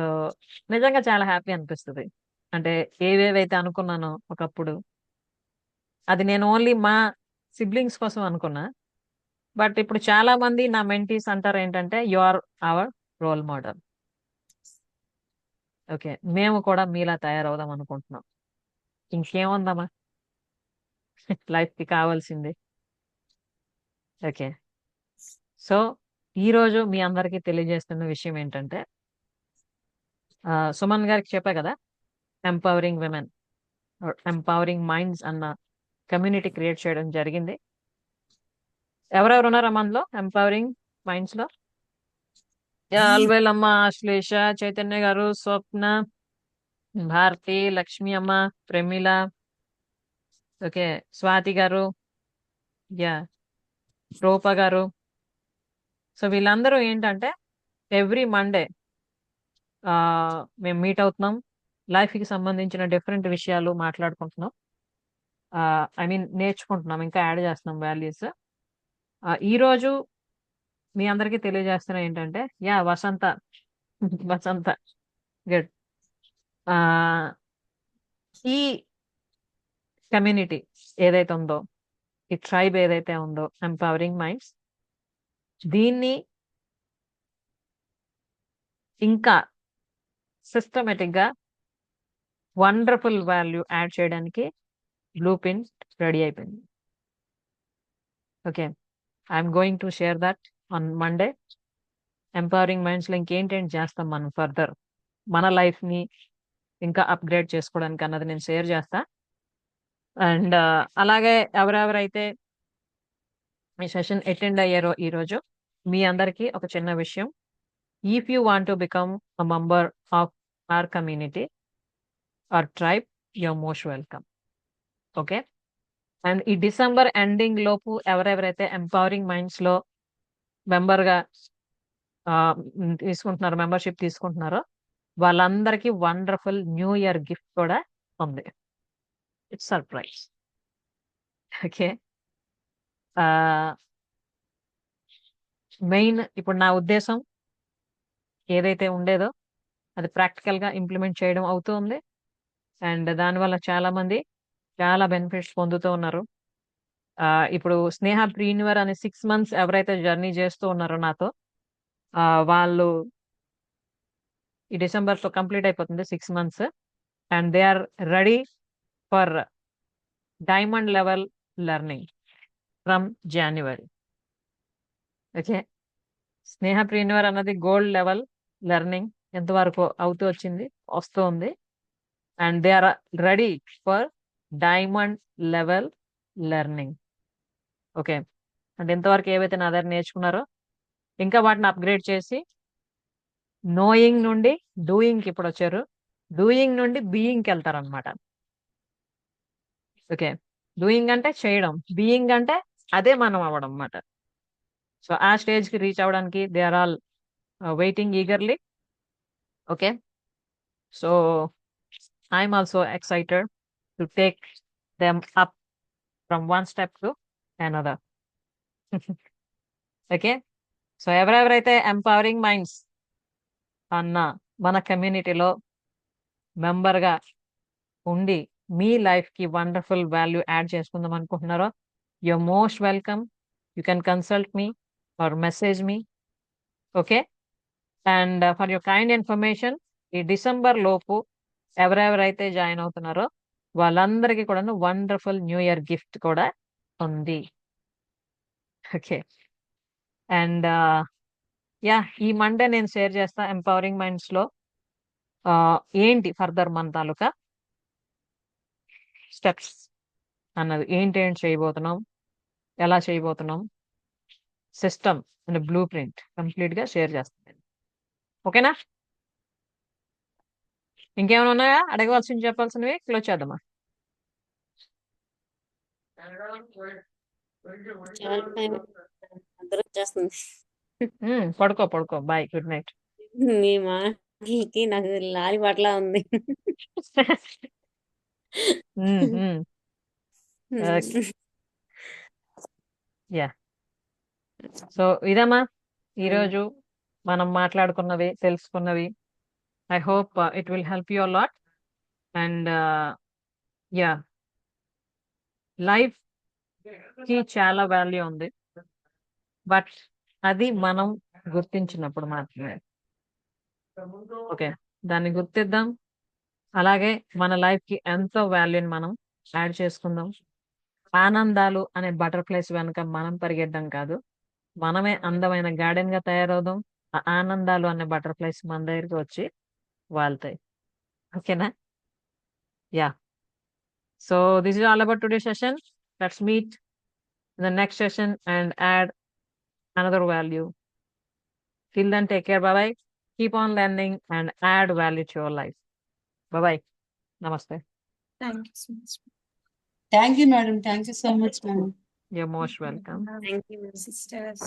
Speaker 1: నిజంగా చాలా హ్యాపీ అనిపిస్తుంది. అంటే ఏవేవైతే అనుకున్నానో ఒకప్పుడు, అది నేను ఓన్లీ మా సిబ్లింగ్స్ కోసం అనుకున్నా. బట్ ఇప్పుడు చాలా మంది నా మెంటీస్ అంటారు ఏంటంటే you are our role model. Okay, మేము కూడా మీలా తయారవుదాం అనుకుంటున్నాం. ఇంకేముందమ్మా లైఫ్కి కావాల్సింది. ఓకే, సో ఈరోజు మీ అందరికీ తెలియజేస్తున్న విషయం ఏంటంటే సుమన్ గారికి చెప్పా కదా, ఎంపవరింగ్ విమెన్, ఎంపవరింగ్ మైండ్స్ అన్న కమ్యూనిటీ క్రియేట్ చేయడం జరిగింది. ఎవరెవరు ఉన్నారా మనలో ఎంపవరింగ్ మైండ్స్ లో? అల్వేలమ్మ, ఆశ్లేష, చైతన్య గారు, స్వప్న, భారతి, లక్ష్మి అమ్మ, ప్రమీల, ఓకే, స్వాతి గారు, యా, రూప గారు. సో వీళ్ళందరూ ఏంటంటే ఎవ్రీ మండే మేము మీట్ అవుతున్నాం, లైఫ్కి సంబంధించిన డిఫరెంట్ విషయాలు మాట్లాడుకుంటున్నాం. ఐ మీన్ నేర్చుకుంటున్నాం, ఇంకా యాడ్ చేస్తున్నాం వాల్యూస్. ఈరోజు మీ అందరికీ తెలియజేస్తున్నా ఏంటంటే యా వసంత వసంత గుడ్. ఈ కమ్యూనిటీ ఏదైతే ఉందో, ఈ ట్రైబ్ ఏదైతే ఉందో, ఎంపవరింగ్ మైండ్స్, దీన్ని ఇంకా సిస్టమేటిక్గా వండర్ఫుల్ వాల్యూ యాడ్ చేయడానికి బ్లూ ప్రింట్ రెడీ అయిపోయింది. Okay, I'm going to share that on Monday. Empowering మైండ్స్లో ఇంకేంటేంటి చేస్తాం మనం ఫర్దర్, మన లైఫ్ని ఇంకా అప్గ్రేడ్ చేసుకోవడానికి అన్నది నేను షేర్ చేస్తా. అండ్ అలాగే ఎవరెవరైతే ఈ సెషన్ అటెండ్ అయ్యారో ఈరోజు మీ అందరికీ ఒక చిన్న విషయం, if you want to become a member of our community or tribe, you're most welcome. Okay, and ఈ డిసెంబర్ ఎండింగ్ లోపు ఎవరెవరైతే ఎంపవరింగ్ మైండ్స్ లో మెంబర్గా తీసుకుంటున్నారో, మెంబర్షిప్ తీసుకుంటున్నారో, వాళ్ళందరికీ వండర్ఫుల్ న్యూ ఇయర్ గిఫ్ట్ కూడా ఉంది. It's surprise. ఓకే, మెయిన్ ఇప్పుడు నా ఉద్దేశం ఏదైతే ఉండేదో అది ప్రాక్టికల్గా ఇంప్లిమెంట్ చేయడం అవుతుంది. అండ్ దానివల్ల చాలా మంది చాలా బెనిఫిట్స్ పొందుతూ ఉన్నారు. ఇప్పుడు స్నేహ ప్రీన్యూర్ అనే 6 months ఎవరైతే జర్నీ చేస్తూ ఉన్నారో నాతో, వాళ్ళు ఈ డిసెంబర్తో కంప్లీట్ అయిపోతుంది 6 months, and they are ready for diamond level learning from January. Okay, Snehapreneur అన్నది గోల్డ్ లెవెల్ లెర్నింగ్ ఎంతవరకు అవుతూ వచ్చింది, వస్తూ ఉంది. And they are ready for diamond level learning. Okay, అంటే ఇంతవరకు ఏవైతే నా దగ్గర నేర్చుకున్నారో ఇంకా వాటిని అప్గ్రేడ్ చేసి నోయింగ్ నుండి డూయింగ్కి ఇప్పుడు వచ్చారు, డూయింగ్ నుండి బీయింగ్కి వెళ్తారనమాట. ఓకే, డూయింగ్ అంటే చేయడం, బీయింగ్ అంటే అదే మనం అవ్వడం అన్నమాట. సో ఆ స్టేజ్కి రీచ్ అవ్వడానికి they are all waiting eagerly. Okay, so I'm also excited to take them up from one step to another. Okay, so ఎవరెవరైతే ఎంపవరింగ్ మైండ్స్ అన్న మన కమ్యూనిటీలో మెంబర్గా ఉండి మీ లైఫ్కి వండర్ఫుల్ వాల్యూ యాడ్ చేసుకుందాం అనుకుంటున్నారో you're most welcome. You can consult me or message me. Okay, and for your kind information, ఈ డిసెంబర్ లోపు ఎవరెవరైతే జాయిన్ అవుతున్నారో వాళ్ళందరికీ కూడా వండర్ఫుల్ న్యూ ఇయర్ గిఫ్ట్ కూడా ఉంది. ఓకే, అండ్ యా, ఈ మండే నేను షేర్ చేస్తా ఎంపవరింగ్ మైండ్స్ లో ఏంటి ఫర్దర్ మన తాలూకా స్టెప్స్ అన్నది ఏంటి చేయబోతున్నాం, ఎలా చేయబోతున్నాం, system and blue print complete గా షేర్ చేస్తాను. ఓకేనా, ఇంకేమైనా ఉన్నాయా అడగవలసింది, చెప్పాల్సినవి? క్లోజ్ చేద్దామా?
Speaker 5: అందరూ వచ్చేస్తుంది.
Speaker 1: పడుకో పడుకో, బాయ్, గుడ్ నైట్.
Speaker 5: మీ మాటలకి నాకు లాలి పట్ల ఉంది.
Speaker 1: యా, సో ఇదమ్మా ఈరోజు మనం మాట్లాడుకున్నవి, తెలుసుకున్నవి. I hope it will help you lot. And yeah, life కి చాలా వాల్యూ ఉంది, బట్ అది మనం గుర్తించినప్పుడు మాత్రమే. ఓకే, దాన్ని గుర్తిద్దాం. అలాగే మన లైఫ్ కి ఎంతో వాల్యూని మనం యాడ్ చేసుకుందాం. ఆనందాలు అనే బటర్ఫ్లైస్ వెనుక మనం పరిగెట్టడం కాదు, మనమే అందమైన గార్డెన్ గా తయారవుదాం. ఆ ఆనందాలు అనే బటర్ఫ్లైస్ మన దగ్గరికి వచ్చి వాళ్తాయి. ఓకేనా? Yeah, so this is all about today session. Let's meet in the next session and add another value. Till then, take care. Bye bye. Keep on learning and add value to your life. Bye bye. Namaste.
Speaker 8: Thank you so much.
Speaker 2: Thank you, madam. Thank you so much, madam.
Speaker 1: You're most welcome.
Speaker 5: Thank you,
Speaker 8: Sisters.